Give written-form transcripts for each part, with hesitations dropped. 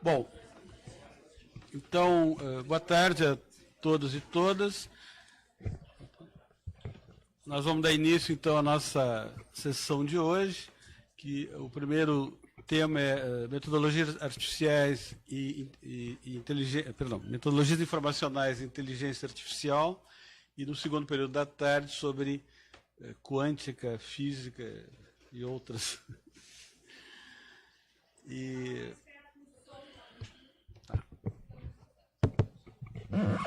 Bom, então, boa tarde a todos e todas. Nós vamos dar início, então, à nossa sessão de hoje, que o primeiro tema é metodologias artificiais metodologias informacionais e inteligência artificial, e no segundo período da tarde sobre quântica, física e outras.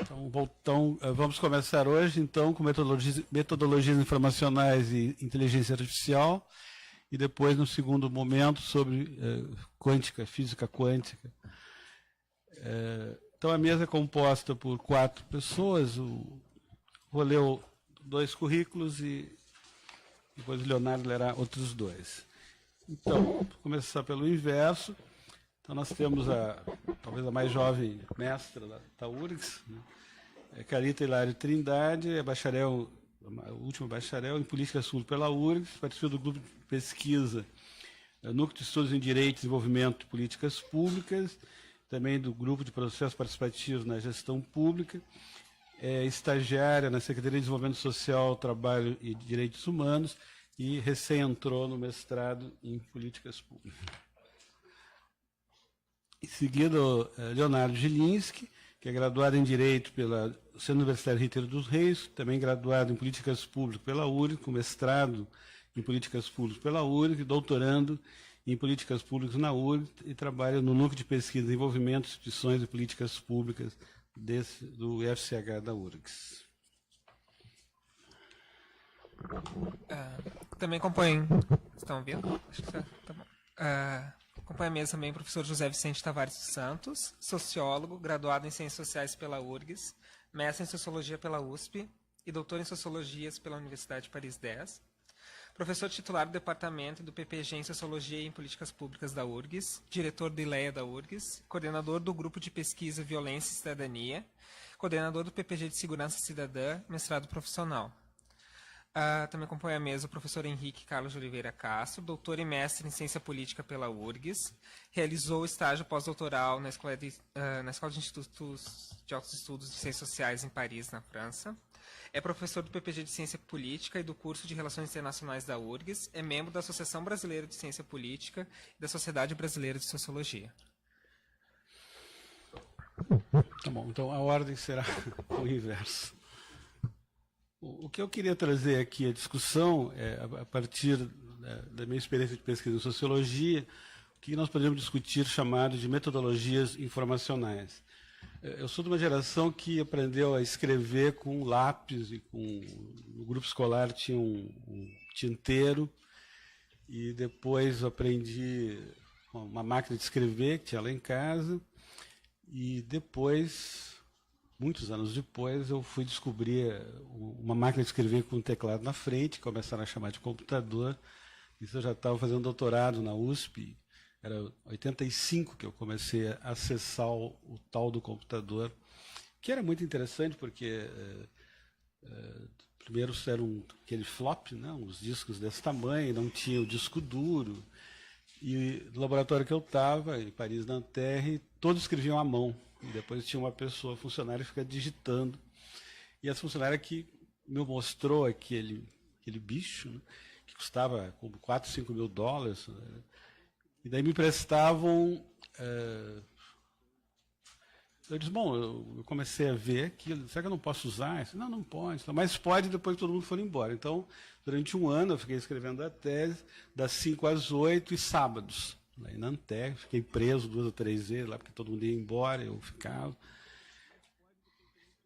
Então, vamos começar hoje, então, com metodologias informacionais e inteligência artificial, e depois, no segundo momento, sobre quântica, física quântica. Então, a mesa é composta por 4 pessoas. Vou ler 2 currículos e depois o Leonardo lerá outros 2. Então, vou começar pelo inverso. Então, nós temos talvez a mais jovem mestra da URGS, né? Carita Hilário Trindade, é bacharel, a última bacharel em Políticas Públicas pela URGS, participou do grupo de pesquisa Núcleo de Estudos em Direito e Desenvolvimento de Políticas Públicas, também do grupo de processos participativos na gestão pública, é estagiária na Secretaria de Desenvolvimento Social, Trabalho e Direitos Humanos e recém entrou no mestrado em Políticas Públicas. Em seguida, Leonardo Gilinski, que é graduado em Direito pela Centro Universitário Rio dos Reis, também graduado em Políticas Públicas pela URGS, com mestrado em Políticas Públicas pela URGS, doutorando em Políticas Públicas na URGS e trabalha no Núcleo de Pesquisa e Desenvolvimento de Instituições e Políticas Públicas do FCH da URGS. Também acompanho. Estão ouvindo? Acho que tá bom. Acompanha a mesa também o professor José Vicente Tavares dos Santos, sociólogo, graduado em Ciências Sociais pela URGS, mestre em Sociologia pela USP e doutor em Sociologias pela Universidade de Paris X. Professor titular do Departamento do PPG em Sociologia e em Políticas Públicas da URGS, diretor do ILEA da URGS, coordenador do Grupo de Pesquisa Violência e Cidadania, coordenador do PPG de Segurança Cidadã, mestrado profissional. Também acompanha a mesa o professor Henrique Carlos de Oliveira Castro, doutor e mestre em Ciência Política pela URGS, realizou estágio pós-doutoral na Escola de Institutos de Altos Estudos de Ciências Sociais em Paris, na França, é professor do PPG de Ciência Política e do curso de Relações Internacionais da URGS, é membro da Associação Brasileira de Ciência Política e da Sociedade Brasileira de Sociologia. Tá bom, então a ordem será o inverso. O que eu queria trazer aqui à discussão, a partir da minha experiência de pesquisa em sociologia, o que nós podemos discutir chamado de metodologias informacionais. Eu sou de uma geração que aprendeu a escrever com lápis e no grupo escolar tinha um tinteiro, e depois aprendi uma máquina de escrever que tinha lá em casa, e depois, muitos anos depois, eu fui descobrir uma máquina de escrever com um teclado na frente, começaram a chamar de computador. Isso eu já estava fazendo doutorado na USP, era em 85 que eu comecei a acessar o tal do computador, que era muito interessante porque, primeiro eram aquele flop, né, uns discos desse tamanho, não tinha o disco duro, e no laboratório que eu estava, em Paris, Nanterre, todos escreviam à mão. E depois tinha uma pessoa, funcionária, que fica digitando. E essa funcionária que me mostrou aquele bicho, né, que custava como 4, 5 mil dólares. Né, e daí me emprestavam. Eu disse, bom, eu comecei a ver aquilo, será que eu não posso usar? Eu disse, não pode, mas pode depois que todo mundo for embora. Então, durante um ano, eu fiquei escrevendo a tese, das 5 às 8 e sábados. Lá em Nanterre, fiquei preso 2 ou 3 vezes lá, porque todo mundo ia embora, eu ficava.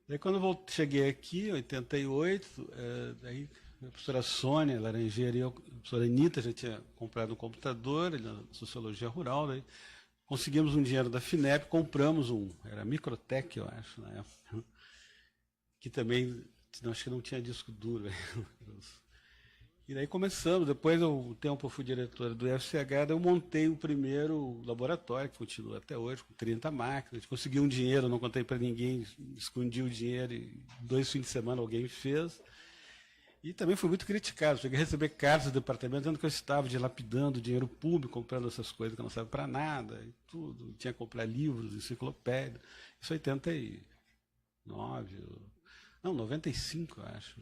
Daí, quando eu cheguei aqui, em 88, daí a professora Sônia Laranjeira e a professora Anitta já tinha comprado um computador, na Sociologia Rural, daí conseguimos um dinheiro da FINEP, compramos era Microtech, eu acho, na época, que também, acho que não tinha disco duro. E daí começamos, depois, um tempo eu fui diretor do FCH, daí eu montei o primeiro laboratório, que continua até hoje, com 30 máquinas, consegui um dinheiro, não contei para ninguém, escondi o dinheiro, e 2 fins de semana alguém fez. E também fui muito criticado. Cheguei a receber cartas do departamento dizendo que eu estava dilapidando dinheiro público, comprando essas coisas que não servem para nada, e tudo. Tinha que comprar livros, enciclopédia. Isso em 89, não, 95, eu acho.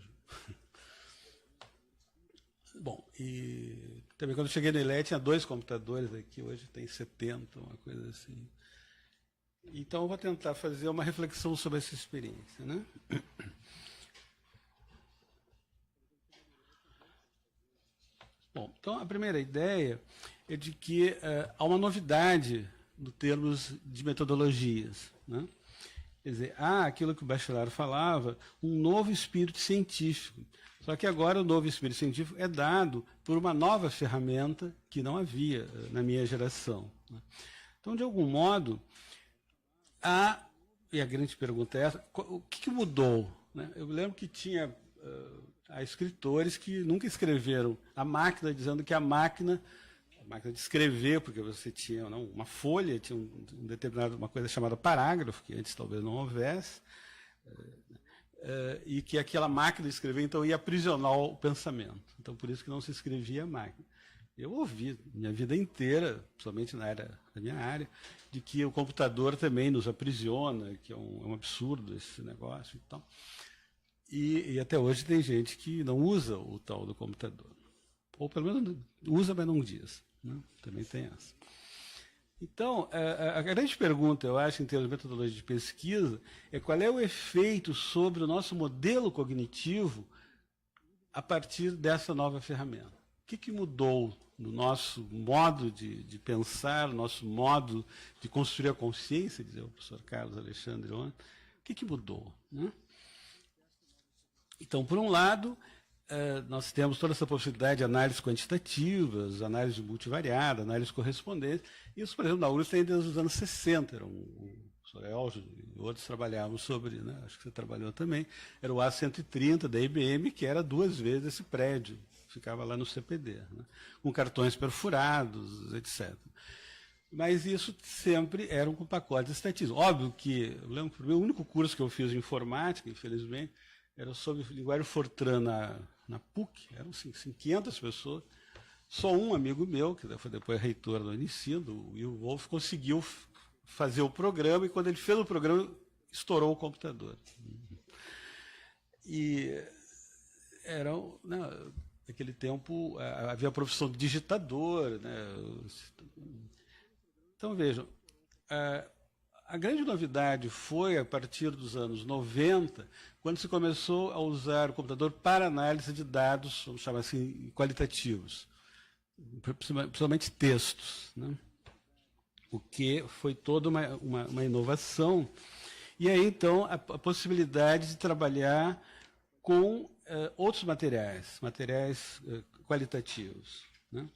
Bom, e também quando eu cheguei na ILE tinha 2 computadores aqui, hoje tem 70, uma coisa assim. Então eu vou tentar fazer uma reflexão sobre essa experiência, né? Bom, então a primeira ideia é de que há uma novidade no termos de metodologias, né? Quer dizer, há aquilo que o Bachelard falava, um novo espírito científico. Só que agora o novo espírito científico é dado por uma nova ferramenta que não havia na minha geração, né? Então, de algum modo, e a grande pergunta é essa, o que mudou, né? Eu lembro que tinha há escritores que nunca escreveram a máquina, dizendo que a máquina de escrever, porque você tinha uma folha, tinha uma coisa chamada parágrafo, que antes talvez não houvesse, e que aquela máquina de escrever, então, ia aprisionar o pensamento. Então, por isso que não se escrevia a máquina. Eu ouvi minha vida inteira, principalmente na minha área, de que o computador também nos aprisiona, que é um absurdo esse negócio e tal. E até hoje tem gente que não usa o tal do computador. Ou pelo menos usa, mas não diz, né? Também tem essa. Então, a grande pergunta, eu acho, em termos de metodologia de pesquisa, é qual é o efeito sobre o nosso modelo cognitivo a partir dessa nova ferramenta. O que mudou no nosso modo de pensar, no nosso modo de construir a consciência, dizia o professor Carlos Alexandre ontem, o que mudou, né? Então, por um lado, nós temos toda essa possibilidade de análises quantitativas, análise multivariada, análise correspondente. Isso, por exemplo, na URGS tem desde os anos 60. O professor Elgio e outros trabalhavam sobre, né, acho que você trabalhou também, era o A130 da IBM, que era 2 vezes esse prédio, ficava lá no CPD, né, com cartões perfurados, etc. Mas isso sempre eram com pacotes estatísticos. Óbvio que, eu lembro que o único curso que eu fiz de informática, infelizmente, era sobre linguagem Fortran na PUC, eram assim, 500 pessoas. Só um amigo meu, que foi depois reitor da Unicindo, o Will Wolf, conseguiu fazer o programa, e quando ele fez o programa, estourou o computador. E naquele tempo havia a profissão de digitador, né? Então, vejam, a grande novidade foi a partir dos anos 90, quando se começou a usar o computador para análise de dados, vamos chamar assim, qualitativos, principalmente textos, né? O que foi toda uma inovação. E aí, então, a possibilidade de trabalhar com outros materiais qualitativos, né?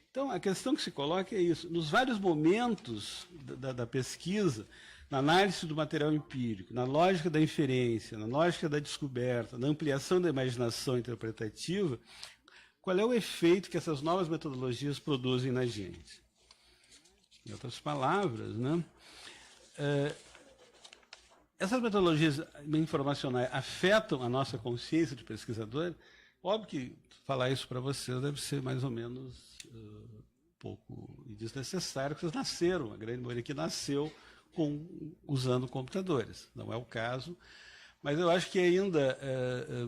Então, a questão que se coloca é isso. Nos vários momentos da pesquisa, na análise do material empírico, na lógica da inferência, na lógica da descoberta, na ampliação da imaginação interpretativa, qual é o efeito que essas novas metodologias produzem na gente? Em outras palavras, né? Essas metodologias informacionais afetam a nossa consciência de pesquisador? Óbvio que falar isso para vocês deve ser mais ou menos pouco desnecessário, porque vocês nasceram, a grande maioria que nasceu usando computadores. Não é o caso, mas eu acho que ainda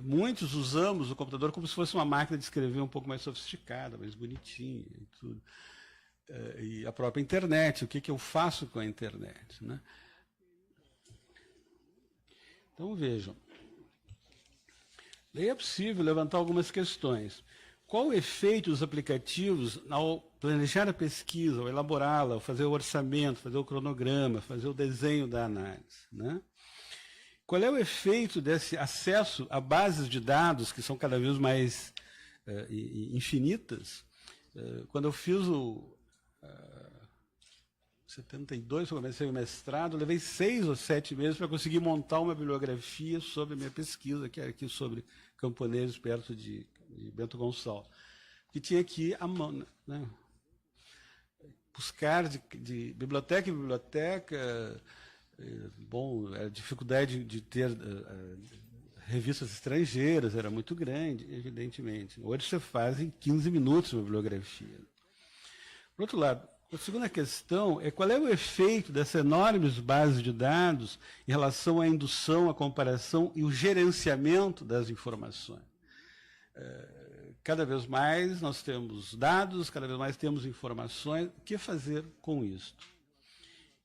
muitos usamos o computador como se fosse uma máquina de escrever um pouco mais sofisticada, mais bonitinha e tudo. E a própria internet, o que eu faço com a internet, né? Então, vejam. Daí é possível levantar algumas questões. Qual o efeito dos aplicativos ao planejar a pesquisa, ao elaborá-la, ao fazer o orçamento, fazer o cronograma, fazer o desenho da análise, né? Qual é o efeito desse acesso a bases de dados que são cada vez mais infinitas? Quando eu fiz o 72, eu comecei o mestrado, eu levei 6 ou 7 meses para conseguir montar uma bibliografia sobre a minha pesquisa, que era aqui sobre camponeses perto de Bento Gonçalves, que tinha que ir à mão, né? Buscar de biblioteca em biblioteca, bom, a dificuldade de ter revistas estrangeiras, era muito grande, evidentemente. Hoje você faz em 15 minutos uma bibliografia. Por outro lado, a segunda questão é qual é o efeito dessas enormes bases de dados em relação à indução, à comparação e o gerenciamento das informações. Cada vez mais nós temos dados, cada vez mais temos informações. O que fazer com isso?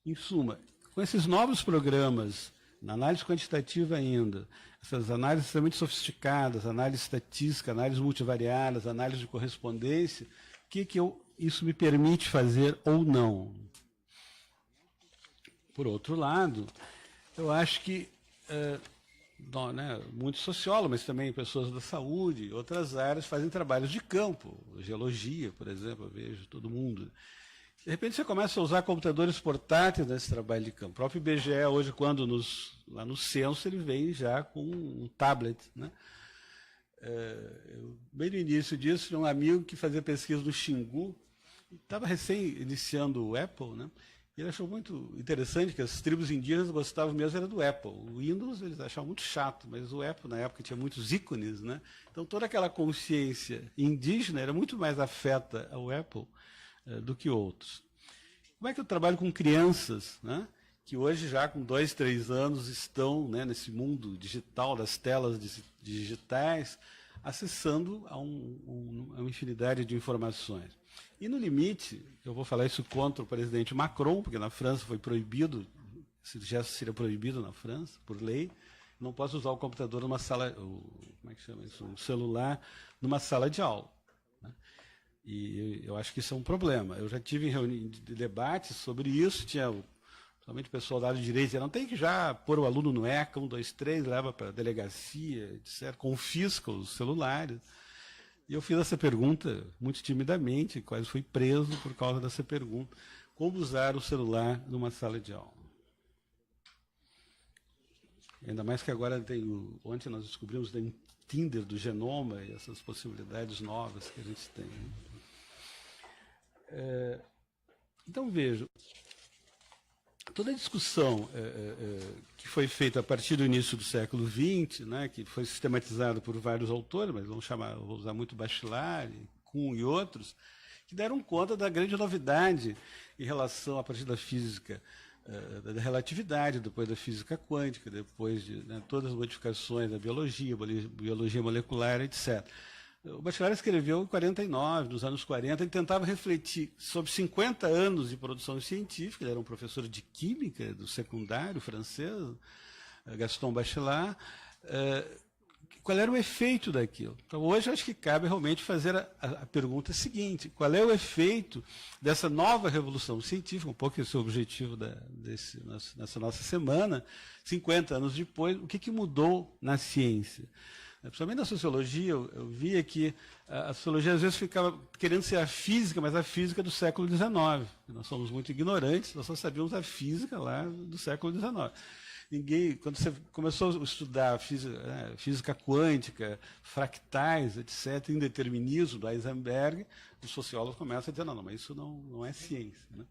Em suma, com esses novos programas, na análise quantitativa ainda, essas análises extremamente sofisticadas, análise estatística, análise multivariadas, análise de correspondência, o que isso me permite fazer ou não? Por outro lado, eu acho que muitos sociólogos, mas também pessoas da saúde, outras áreas, fazem trabalhos de campo, geologia, por exemplo, eu vejo todo mundo. De repente você começa a usar computadores portáteis nesse trabalho de campo. O próprio IBGE hoje, quando lá no censo, ele vem já com um tablet, né? Bem no início disso, tinha um amigo que fazia pesquisa no Xingu, estava recém iniciando o Apple, né? E ele achou muito interessante que as tribos indígenas gostavam mesmo era do Apple. O Windows eles achavam muito chato, mas o Apple na época tinha muitos ícones, né? Então toda aquela consciência indígena era muito mais afeta ao Apple do que outros. Como é que eu trabalho com crianças, né, que hoje já com 2, 3 anos estão, né, nesse mundo digital, das telas digitais, acessando a uma infinidade de informações. E no limite, eu vou falar isso contra o presidente Macron, porque na França foi proibido, esse gesto seria proibido na França, por lei, não posso usar o computador numa sala, como é que chama isso, um celular, numa sala de aula. E eu acho que isso é um problema. Eu já tive em debates sobre isso, tinha somente o pessoal da área de direito, não tem que já pôr o aluno no ECA, 1, 2, 3, leva para a delegacia, etc., confisca os celulares. E eu fiz essa pergunta muito timidamente, quase fui preso por causa dessa pergunta. Como usar o celular numa sala de aula? Ainda mais que agora ontem nós descobrimos o Tinder do genoma e essas possibilidades novas que a gente tem. Então, vejo, toda a discussão que foi feita a partir do início do século XX, né, que foi sistematizada por vários autores, mas vou usar muito Bachelard, Kuhn e outros, que deram conta da grande novidade em relação, a partir da física, da relatividade, depois da física quântica, depois de todas as modificações da biologia molecular, etc. O Bachelard escreveu em 49, nos anos 40, ele tentava refletir sobre 50 anos de produção científica, ele era um professor de química do secundário francês, Gaston Bachelard, qual era o efeito daquilo. Então, hoje, acho que cabe realmente fazer a pergunta seguinte, qual é o efeito dessa nova revolução científica, um pouco esse é o objetivo nessa nossa semana, 50 anos depois, o que mudou na ciência? Principalmente na sociologia, eu via que a sociologia às vezes ficava querendo ser a física, mas a física do século XIX. Nós somos muito ignorantes, nós só sabíamos a física lá do século XIX. Quando você começou a estudar física quântica, fractais, etc., indeterminismo do Heisenberg, os sociólogos começam a dizer, não, mas isso não é ciência, né?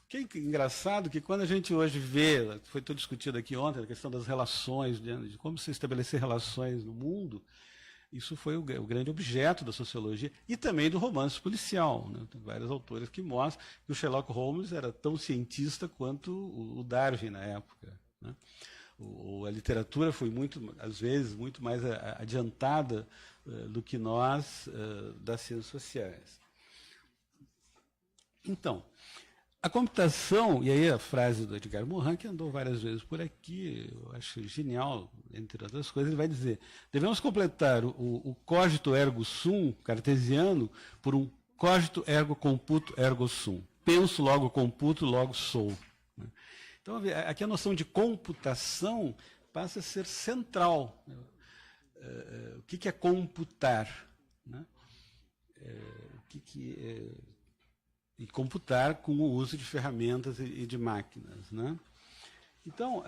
O que é engraçado que quando a gente hoje vê, foi tudo discutido aqui ontem, a questão das relações, de como se estabelecer relações no mundo, isso foi o grande objeto da sociologia e também do romance policial, né? Tem vários autores que mostram que o Sherlock Holmes era tão cientista quanto o Darwin na época, né? A literatura foi às vezes, muito mais adiantada do que nós das ciências sociais. Então, a computação, e aí a frase do Edgar Morin, que andou várias vezes por aqui, eu acho genial, entre outras coisas, ele vai dizer, devemos completar o cogito ergo sum cartesiano por um cogito ergo computo ergo sum. Penso, logo computo, logo sou. Então, aqui a noção de computação passa a ser central. O que é computar? Né? E computar com o uso de ferramentas e de máquinas, né? Então,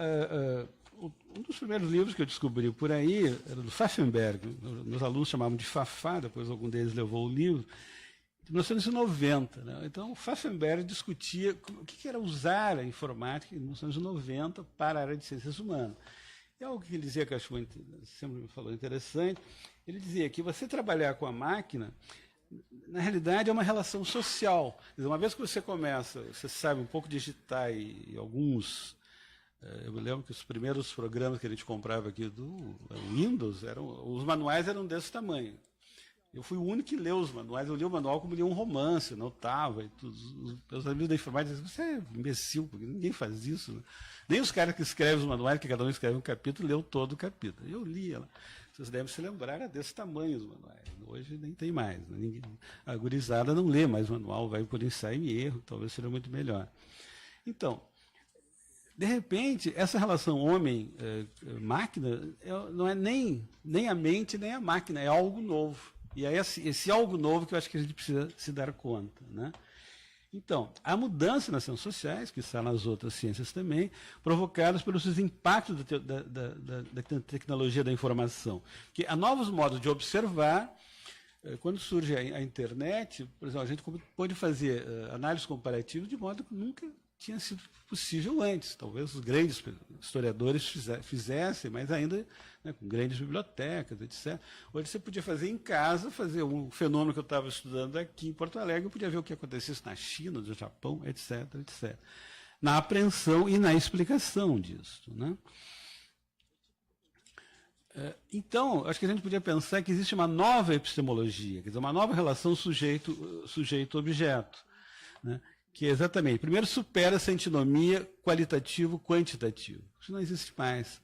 um dos primeiros livros que eu descobri por aí era do Pfaffenberg, meus alunos chamavam de Fafá, depois algum deles levou o livro, de 1990. Né? Então, o Pfaffenberg discutia o que era usar a informática em 1990 para a área de ciências humanas. É algo que ele dizia que eu acho sempre me falou interessante. Ele dizia que você trabalhar com a máquina, na realidade, é uma relação social. Quer dizer, uma vez que você começa, você sabe um pouco digitar e alguns... Eu me lembro que os primeiros programas que a gente comprava aqui do Windows, os manuais eram desse tamanho. Eu fui o único que leu os manuais. Eu li o manual como lia um romance, notava. E tudo. Os meus amigos da informática diziam, você é imbecil, porque ninguém faz isso. Né? Nem os caras que escrevem os manuais, que cada um escreve um capítulo, leu todo o capítulo. Eu lia lá. Vocês devem se lembrar, era desse tamanho os manuais. Hoje nem tem mais. Né? A gurizada não lê mais manual, vai por ensaio e erro, talvez seja muito melhor. Então, de repente, essa relação homem-máquina não é nem a mente, nem a máquina, é algo novo. E é esse algo novo que eu acho que a gente precisa se dar conta. Né? Então, há mudança nas ciências sociais, que está nas outras ciências também, provocadas pelos impactos da tecnologia da informação. Que há novos modos de observar. Quando surge a internet, por exemplo, a gente pode fazer análise comparativa de modo que nunca tinha sido possível antes. Talvez os grandes historiadores fizessem, mas ainda, né, com grandes bibliotecas, etc. Hoje você podia fazer em casa, fazer um fenômeno que eu estava estudando aqui em Porto Alegre, eu podia ver o que acontecesse na China, no Japão, etc., etc. Na apreensão e na explicação disso. Né? Então, acho que a gente podia pensar que existe uma nova epistemologia, quer dizer, uma nova relação sujeito-objeto, né? Que é exatamente, primeiro supera essa antinomia qualitativo-quantitativo. Isso não existe mais.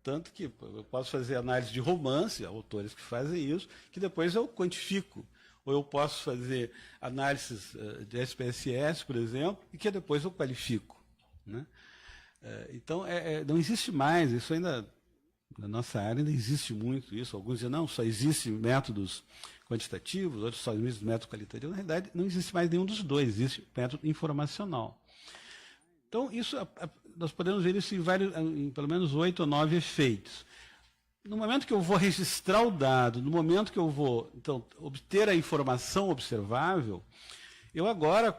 Tanto que eu posso fazer análise de romance, há autores que fazem isso, que depois eu quantifico. Ou eu posso fazer análises de SPSS, por exemplo, e que depois eu qualifico. Né? Então, não existe mais, isso ainda, na nossa área ainda existe muito isso. Alguns dizem, não, só existem métodos quantitativos, outros só existem métodos qualitativos. Na realidade, não existe mais nenhum dos dois, existe método informacional. Então, isso, nós podemos ver isso em pelo menos 8 ou 9 efeitos. No momento que eu vou registrar o dado, no momento que eu vou então, obter a informação observável, eu agora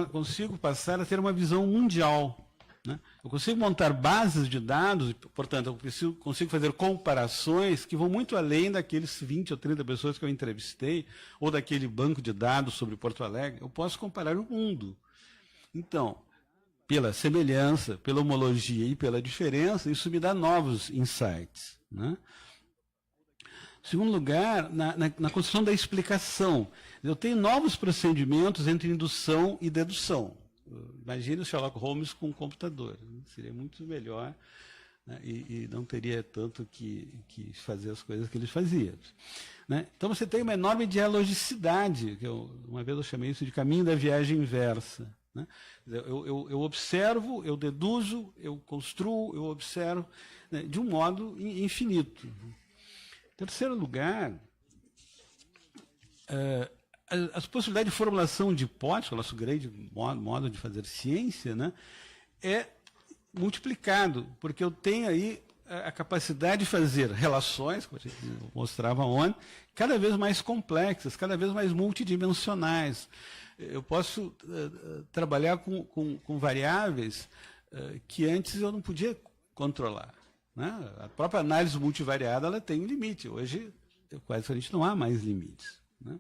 consigo passar a ter uma visão mundial. Né? Eu consigo montar bases de dados, portanto, eu consigo fazer comparações que vão muito além daqueles 20 ou 30 pessoas que eu entrevistei, ou daquele banco de dados sobre Porto Alegre. Eu posso comparar o mundo. Então, pela semelhança, pela homologia e pela diferença, isso me dá novos insights. Né? Em segundo lugar, na construção da explicação. Eu tenho novos procedimentos entre indução e dedução. Imagine o Sherlock Holmes com um computador. Né? Seria muito melhor, né? e não teria tanto que fazer as coisas que ele fazia. Né? Então você tem uma enorme dialogicidade, que uma vez eu chamei isso de caminho da viagem inversa. Né? Eu observo, eu deduzo, eu construo, eu observo, né? De um modo infinito. Em terceiro lugar, as possibilidades de formulação de hipóteses, o nosso grande modo de fazer ciência, né, é multiplicado, porque eu tenho aí a capacidade de fazer relações, como a gente mostrava ontem, cada vez mais complexas, cada vez mais multidimensionais. Eu posso trabalhar com variáveis que antes eu não podia controlar. Né? A própria análise multivariada ela tem um limite. Hoje, quase a gente não há mais limites. Né?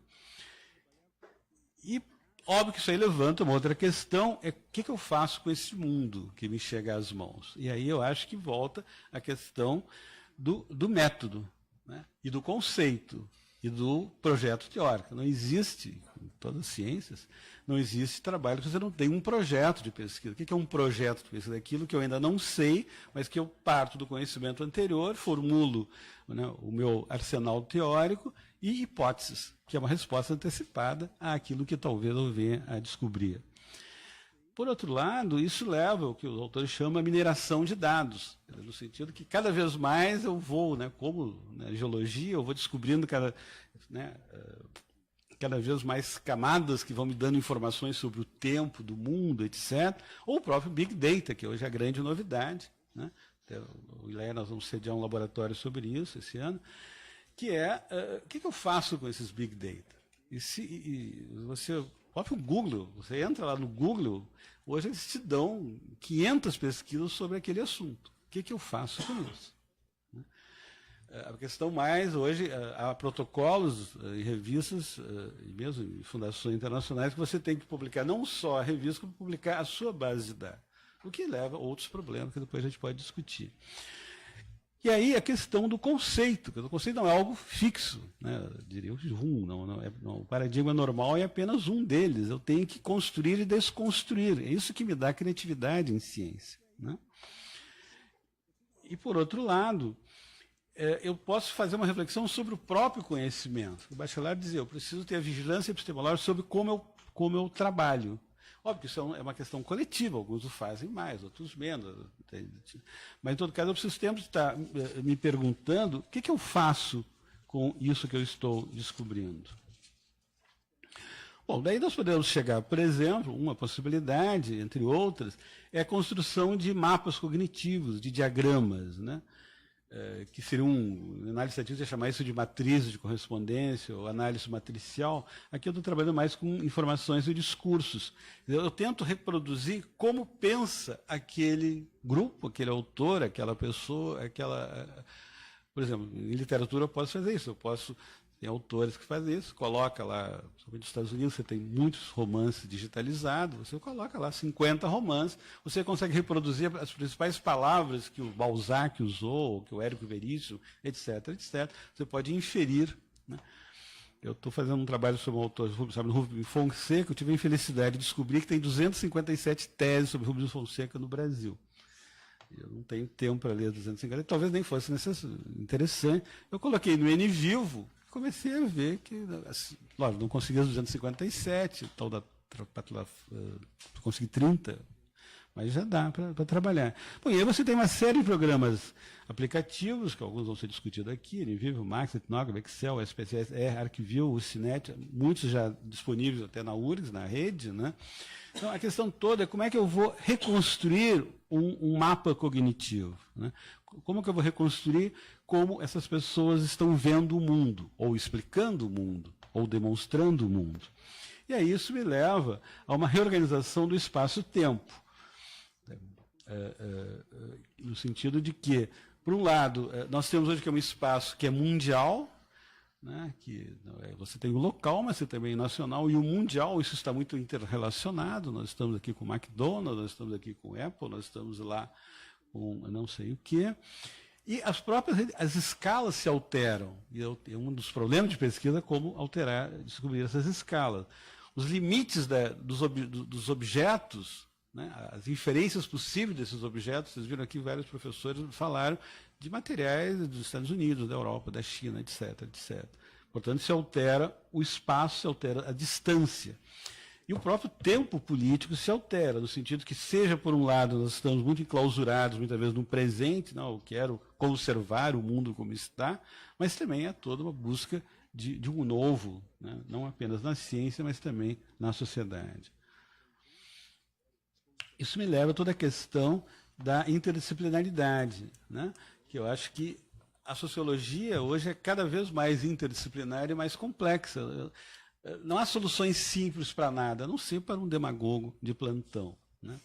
E, óbvio que isso aí levanta uma outra questão, o que eu faço com esse mundo que me chega às mãos? E aí eu acho que volta a questão do método, né? E do conceito, e do projeto teórico. Não existe, em todas as ciências, não existe trabalho que você não tem um projeto de pesquisa. O que é um projeto de pesquisa? Aquilo que eu ainda não sei, mas que eu parto do conhecimento anterior, formulo, né, o meu arsenal teórico e hipóteses, que é uma resposta antecipada àquilo que talvez eu venha a descobrir. Por outro lado, isso leva ao que os autores chamam de mineração de dados, no sentido que cada vez mais eu vou, né, como na geologia, eu vou descobrindo cada vez mais camadas que vão me dando informações sobre o tempo do mundo, etc. Ou o próprio Big Data, que hoje é a grande novidade. Né? O ILEA, nós vamos sediar um laboratório sobre isso esse ano, que é o que eu faço com esses Big Data? O próprio Google, você entra lá no Google, hoje eles te dão 500 pesquisas sobre aquele assunto. O que eu faço com isso? A questão mais, hoje, há protocolos em revistas, e mesmo em fundações internacionais, que você tem que publicar não só a revista, como publicar a sua base de dados, o que leva a outros problemas que depois a gente pode discutir. E aí a questão do conceito, que o conceito não é algo fixo, né? Eu diria o paradigma normal é apenas um deles, eu tenho que construir e desconstruir, é isso que me dá criatividade em ciência, né? E por outro lado, eu posso fazer uma reflexão sobre o próprio conhecimento. O Bachelard dizia, eu preciso ter a vigilância epistemológica sobre como eu trabalho. Óbvio que isso é uma questão coletiva, alguns o fazem mais, outros menos. Mas, em todo caso, eu preciso sempre estar me perguntando o que eu faço com isso que eu estou descobrindo. Bom, daí nós podemos chegar, por exemplo, uma possibilidade, entre outras, é a construção de mapas cognitivos, de diagramas, né? Que seriam, análise estatística, chamar isso de matrizes de correspondência ou análise matricial. Aqui eu estou trabalhando mais com informações e discursos. Eu tento reproduzir como pensa aquele grupo, aquele autor, aquela pessoa, Por exemplo, em literatura eu posso fazer isso, tem autores que fazem isso, coloca lá, principalmente nos Estados Unidos, você tem muitos romances digitalizados, você coloca lá 50 romances, você consegue reproduzir as principais palavras que o Balzac usou, que o Érico Veríssimo, etc., etc. Você pode inferir, né? Eu estou fazendo um trabalho sobre um autor, sabe, Rubens Fonseca, eu tive a infelicidade de descobrir que tem 257 teses sobre Rubens Fonseca no Brasil. Eu não tenho tempo para ler 250, talvez nem fosse interessante. Eu coloquei no NVivo, comecei a ver que, assim, lógico, não consegui as 257, tal consegui 30, mas já dá para trabalhar. Bom, e aí você tem uma série de programas aplicativos, que alguns vão ser discutidos aqui, NVivo, Max, Ethnograph, Excel, SPSS, ArcView, o Cinet, muitos já disponíveis até na URGS, na rede, né? Então, a questão toda é como é que eu vou reconstruir um mapa cognitivo, né? Como que eu vou reconstruir como essas pessoas estão vendo o mundo, ou explicando o mundo, ou demonstrando o mundo. E aí isso me leva a uma reorganização do espaço-tempo. No sentido de que, por um lado, nós temos hoje que é um espaço que é mundial, né, que você tem o local, mas você também o nacional, e o mundial, isso está muito interrelacionado. Nós estamos aqui com o McDonald's, nós estamos aqui com o Apple, nós estamos lá com não sei o quê. E as escalas se alteram. E um dos problemas de pesquisa é como descobrir essas escalas. Os limites dos objetos, né, as inferências possíveis desses objetos, vocês viram aqui vários professores falaram de materiais dos Estados Unidos, da Europa, da China, etc., etc. Portanto, se altera o espaço, se altera a distância. E o próprio tempo político se altera, no sentido que, seja por um lado, nós estamos muito enclausurados, muitas vezes, no presente, não, eu quero conservar o mundo como está, mas também há toda uma busca de um novo, né, não apenas na ciência, mas também na sociedade. Isso me leva a toda a questão da interdisciplinaridade, né, que eu acho que a sociologia hoje é cada vez mais interdisciplinar e mais complexa. Não há soluções simples para nada, a não ser para um demagogo de plantão, né?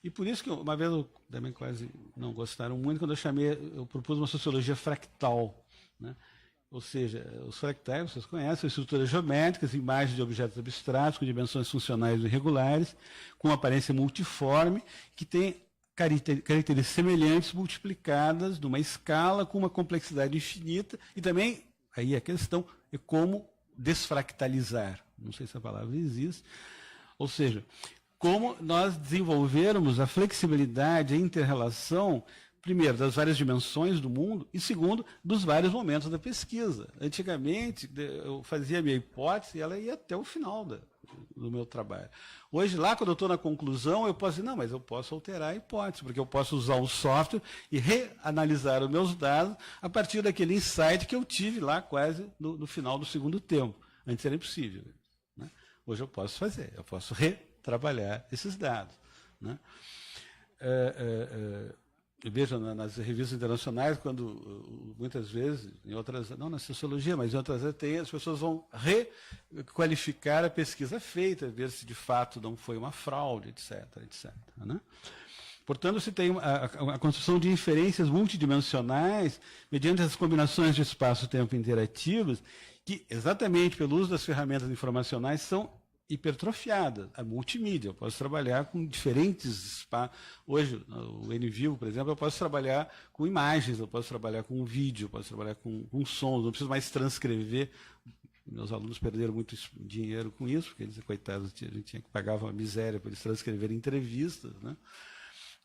E por isso que uma vez também quase não gostaram muito, quando eu propus uma sociologia fractal, né? Ou seja, os fractais, vocês conhecem, estruturas geométricas, imagens de objetos abstratos com dimensões funcionais irregulares, com aparência multiforme, que tem características semelhantes multiplicadas numa escala com uma complexidade infinita, e também, aí a questão é como desfractalizar, não sei se a palavra existe, ou seja, como nós desenvolvermos a flexibilidade, a inter-relação, primeiro, das várias dimensões do mundo, e segundo, dos vários momentos da pesquisa. Antigamente, eu fazia a minha hipótese e ela ia até o final do meu trabalho. Hoje, lá, quando eu estou na conclusão, eu posso dizer, não, mas eu posso alterar a hipótese, porque eu posso usar o software e reanalisar os meus dados a partir daquele insight que eu tive lá quase no final do segundo tempo. Antes era impossível, né? Hoje eu posso fazer, eu posso retrabalhar esses dados, né? Eu vejo nas revistas internacionais, quando muitas vezes, em outras, não na sociologia, mas em outras as pessoas vão requalificar a pesquisa feita, ver se de fato não foi uma fraude, etc., etc., né? Portanto, você tem a construção de inferências multidimensionais, mediante as combinações de espaço-tempo interativas, que, exatamente pelo uso das ferramentas informacionais, são hipertrofiadas. A multimídia, eu posso trabalhar com diferentes espaços. Hoje, o NVivo, por exemplo, eu posso trabalhar com imagens, eu posso trabalhar com vídeo, eu posso trabalhar com sons, não preciso mais transcrever. Meus alunos perderam muito dinheiro com isso, porque eles, coitados, a gente tinha que pagar uma miséria para eles transcreverem entrevistas, né?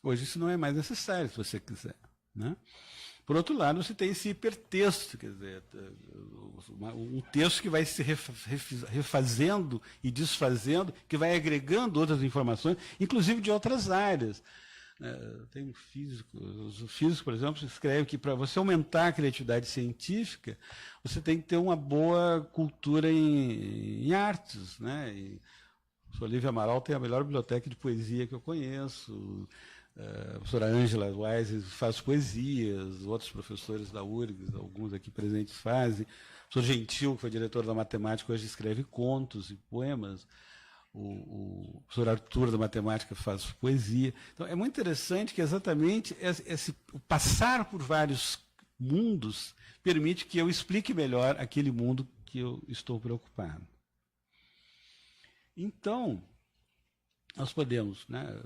Hoje isso não é mais necessário, se você quiser, né? Por outro lado, você tem esse hipertexto, quer dizer, um texto que vai se refazendo e desfazendo, que vai agregando outras informações, inclusive de outras áreas. Tem um físico, o físico, por exemplo, escreve que para você aumentar a criatividade científica, você tem que ter uma boa cultura em artes, né? E o professor Olívio Amaral tem a melhor biblioteca de poesia que eu conheço. A professora Ângela Wise faz poesias, outros professores da URGS, alguns aqui presentes fazem. O professor Gentil, que foi diretor da matemática, hoje escreve contos e poemas. O professor Arthur, da matemática, faz poesia. Então, é muito interessante que exatamente o passar por vários mundos permite que eu explique melhor aquele mundo que eu estou preocupado. Então, nós podemos, né,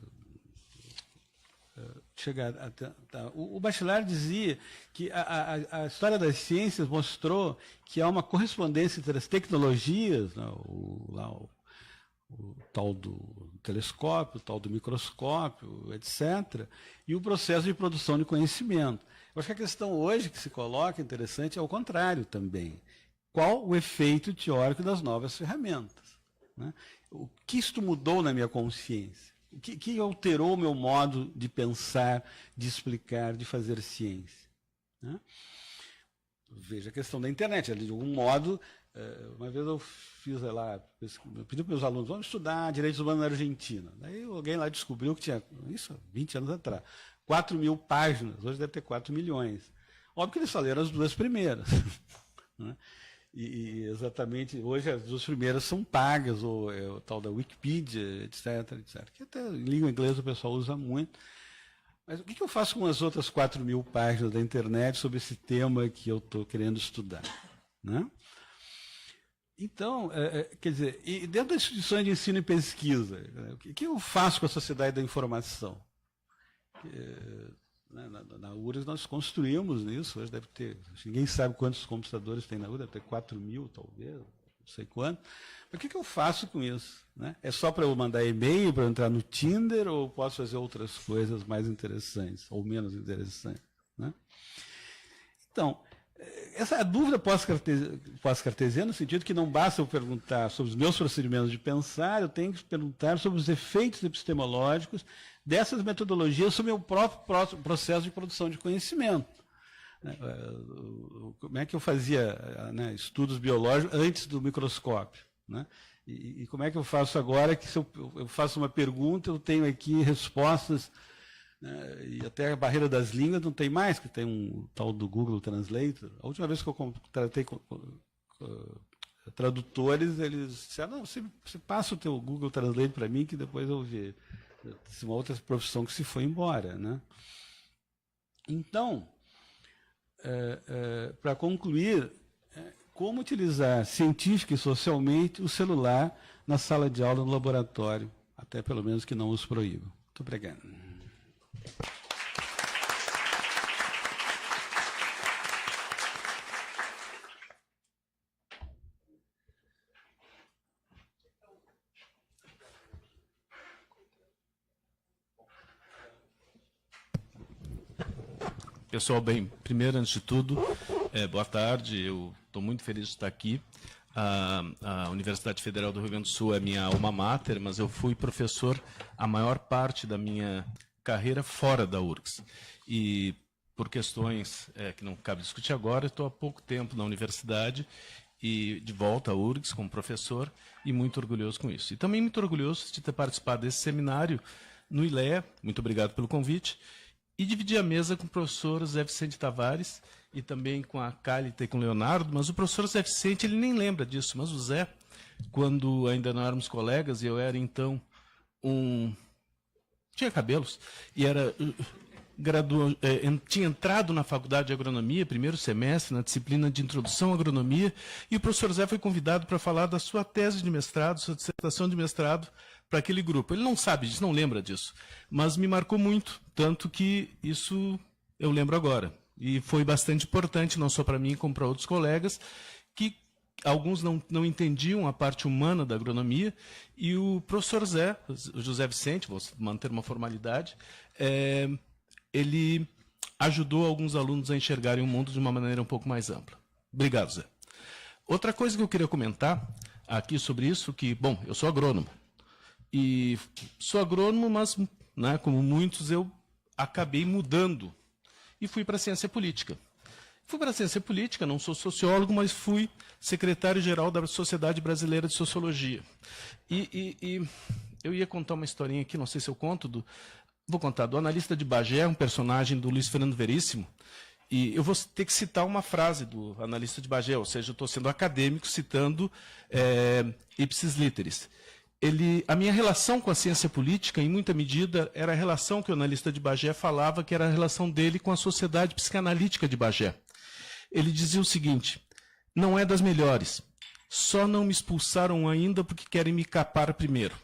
chegar até... O Bachelard dizia que a história das ciências mostrou que há uma correspondência entre as tecnologias, né, o tal do telescópio, o tal do microscópio, etc., e o processo de produção de conhecimento. Eu acho que a questão hoje que se coloca, interessante, é o contrário também. Qual o efeito teórico das novas ferramentas, né? O que isto mudou na minha consciência? O que alterou o meu modo de pensar, de explicar, de fazer ciência, né? Veja a questão da internet. De algum modo, uma vez eu fiz lá, eu pedi para os meus alunos, vamos estudar direitos humanos na Argentina. Daí alguém lá descobriu que tinha, isso 20 anos atrás, 4.000 páginas, hoje deve ter 4 milhões. Óbvio que eles só leram as duas primeiras. Né? E exatamente, hoje as duas primeiras são pagas, ou é o tal da Wikipedia, etc, etc. Que até em língua inglesa o pessoal usa muito. Mas o que eu faço com as outras 4.000 páginas da internet sobre esse tema que eu estou querendo estudar, né? Então, quer dizer, e dentro das instituições de ensino e pesquisa, o que eu faço com a sociedade da informação? Na URGS nós construímos isso, hoje deve ter, ninguém sabe quantos computadores tem na URGS, deve ter 4.000 talvez, não sei quanto. Mas o que eu faço com isso, né? É só para eu mandar e-mail, para eu entrar no Tinder, ou posso fazer outras coisas mais interessantes, ou menos interessantes, né? Então, essa é a dúvida pós-cartesiana, no sentido que não basta eu perguntar sobre os meus procedimentos de pensar, eu tenho que perguntar sobre os efeitos epistemológicos dessas metodologias sobre o meu próprio processo de produção de conhecimento. Como é que eu fazia, né, estudos biológicos antes do microscópio, né? E como é que eu faço agora que se eu faço uma pergunta, eu tenho aqui respostas, né, e até a barreira das línguas não tem mais, que tem um tal do Google Translator. A última vez que eu tratei com tradutores, eles disseram, não, você passa o teu Google Translator para mim, que depois eu vejo. Uma outra profissão que se foi embora, né? Então, para concluir, como utilizar científica e socialmente o celular na sala de aula, no laboratório, até pelo menos que não os proíba. Muito obrigado. Pessoal, bem, primeiro, antes de tudo, boa tarde, eu estou muito feliz de estar aqui. A Universidade Federal do Rio Grande do Sul é minha alma mater, mas eu fui professor a maior parte da minha carreira fora da URGS. E por questões que não cabe discutir agora, estou há pouco tempo na universidade e de volta à URGS como professor e muito orgulhoso com isso. E também muito orgulhoso de ter participado desse seminário no ILEA, muito obrigado pelo convite, e dividir a mesa com o professor Zé Vicente Tavares e também com a Cálita e com o Leonardo, mas o professor Zé Vicente, ele nem lembra disso, mas o Zé, quando ainda não éramos colegas, e eu era então um tinha cabelos, e era... tinha entrado na faculdade de agronomia, primeiro semestre, na disciplina de introdução à agronomia, e o professor Zé foi convidado para falar da sua tese de mestrado, sua dissertação de mestrado, para aquele grupo. Ele não sabe disso, não lembra disso, mas me marcou muito, tanto que isso eu lembro agora. E foi bastante importante, não só para mim, como para outros colegas, que alguns não entendiam a parte humana da agronomia, e o professor Zé, o José Vicente, vou manter uma formalidade, ele ajudou alguns alunos a enxergarem o mundo de uma maneira um pouco mais ampla. Obrigado, Zé. Outra coisa que eu queria comentar aqui sobre isso, que, bom, eu sou agrônomo. E sou agrônomo, mas, né, como muitos, eu acabei mudando. E fui para a ciência política. Fui para a ciência política, não sou sociólogo, mas fui secretário-geral da Sociedade Brasileira de Sociologia. E eu ia contar uma historinha aqui, não sei se eu conto, vou contar, do analista de Bagé, um personagem do Luiz Fernando Veríssimo, e eu vou ter que citar uma frase do analista de Bagé, ou seja, eu estou sendo acadêmico citando ipsis literis. A minha relação com a ciência política, em muita medida, era a relação que o analista de Bagé falava, que era a relação dele com a Sociedade Psicanalítica de Bagé. Ele dizia o seguinte: não é das melhores, só não me expulsaram ainda porque querem me capar primeiro.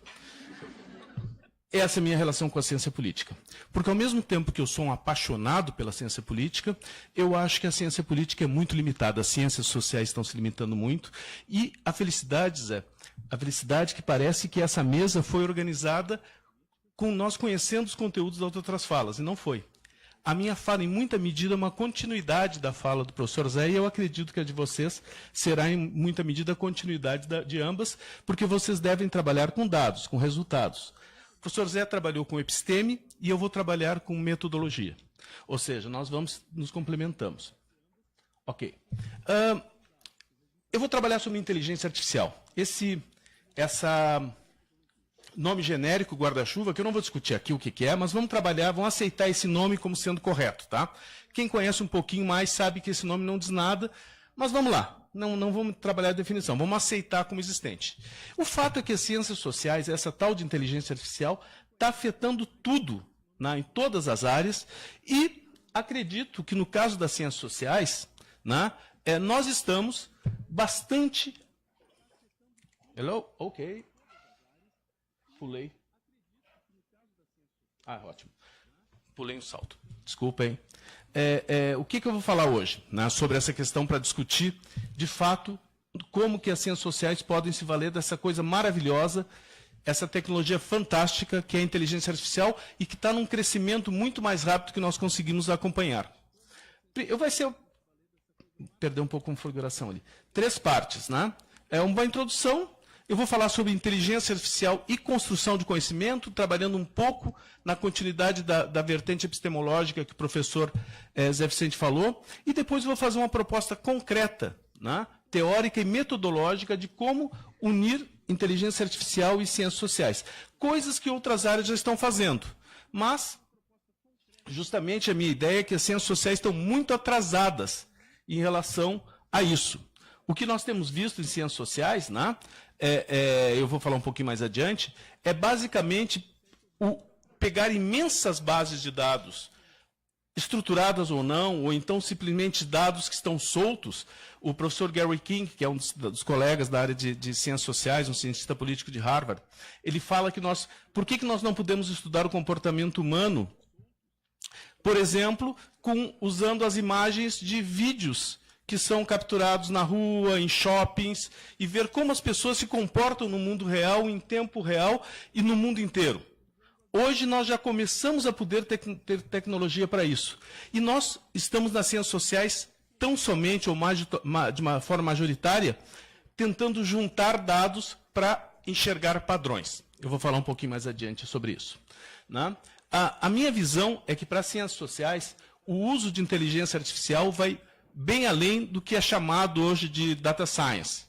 Essa é a minha relação com a ciência política. Porque ao mesmo tempo que eu sou um apaixonado pela ciência política, eu acho que a ciência política é muito limitada, as ciências sociais estão se limitando muito, e a felicidade, Zé, a felicidade que parece que essa mesa foi organizada com nós conhecendo os conteúdos das outras falas, e não foi. A minha fala, em muita medida, é uma continuidade da fala do professor Zé, e eu acredito que a de vocês será, em muita medida, a continuidade de ambas, porque vocês devem trabalhar com dados, com resultados. O professor Zé trabalhou com episteme e eu vou trabalhar com metodologia. Ou seja, nós nos complementamos. Ok. Eu vou trabalhar sobre inteligência artificial. Essa nome genérico, guarda-chuva, que eu não vou discutir aqui o que é, mas vamos aceitar esse nome como sendo correto, tá? Quem conhece um pouquinho mais sabe que esse nome não diz nada, mas vamos lá. Não vamos trabalhar a definição, vamos aceitar como existente. O fato é que as ciências sociais, essa tal de inteligência artificial, está afetando tudo, né, em todas as áreas, e acredito que no caso das ciências sociais, né, nós estamos bastante... Hello? Ok. Pulei. Ótimo. Pulei um salto. Desculpa, hein? O que eu vou falar hoje, né, sobre essa questão para discutir, de fato, como que as ciências sociais podem se valer dessa coisa maravilhosa, essa tecnologia fantástica que é a inteligência artificial e que está num crescimento muito mais rápido que nós conseguimos acompanhar. Perder um pouco a configuração ali. 3 partes, né? Uma introdução. Eu vou falar sobre inteligência artificial e construção de conhecimento, trabalhando um pouco na continuidade da vertente epistemológica que o professor Zé Vicente falou, e depois eu vou fazer uma proposta concreta, né, teórica e metodológica de como unir inteligência artificial e ciências sociais. Coisas que outras áreas já estão fazendo. Mas, justamente, a minha ideia é que as ciências sociais estão muito atrasadas em relação a isso. O que nós temos visto em ciências sociais, né, eu vou falar um pouquinho mais adiante, é basicamente pegar imensas bases de dados, estruturadas ou não, ou então simplesmente dados que estão soltos. O professor Gary King, que é um dos colegas da área de ciências sociais, um cientista político de Harvard, ele fala que por que nós não podemos estudar o comportamento humano, por exemplo, usando as imagens de vídeos que são capturados na rua, em shoppings, e ver como as pessoas se comportam no mundo real, em tempo real e no mundo inteiro. Hoje nós já começamos a poder ter tecnologia para isso. E nós estamos nas ciências sociais, tão somente ou de uma forma majoritária, tentando juntar dados para enxergar padrões. Eu vou falar um pouquinho mais adiante sobre isso, né? A minha visão é que para as ciências sociais, o uso de inteligência artificial vai bem além do que é chamado hoje de data science.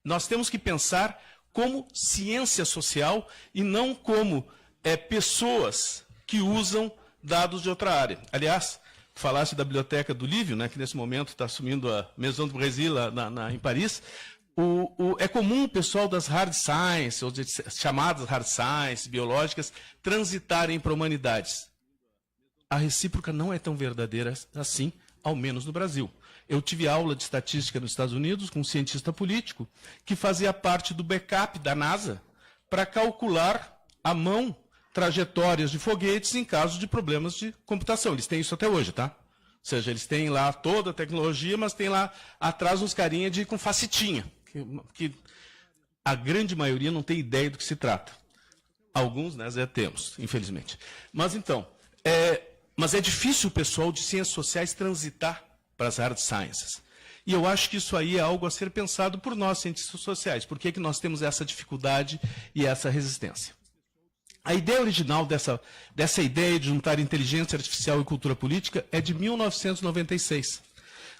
Nós temos que pensar como ciência social e não como pessoas que usam dados de outra área. Aliás, falaste da biblioteca do Lívio, né, que nesse momento está assumindo a Maison do Brasil em Paris. É comum o pessoal das hard science, ou chamadas hard science, biológicas, transitarem para humanidades. A recíproca não é tão verdadeira assim, ao menos no Brasil. Eu tive aula de estatística nos Estados Unidos com um cientista político que fazia parte do backup da NASA para calcular à mão trajetórias de foguetes em caso de problemas de computação. Eles têm isso até hoje, tá? Ou seja, eles têm lá toda a tecnologia, mas tem lá atrás uns carinha com facetinha, que a grande maioria não tem ideia do que se trata. Alguns, né, já temos, infelizmente. Mas então, mas é difícil o pessoal de ciências sociais transitar para as hard sciences. E eu acho que isso aí é algo a ser pensado por nós, cientistas sociais. Por que que nós temos essa dificuldade e essa resistência? A ideia original dessa ideia de juntar inteligência artificial e cultura política é de 1996,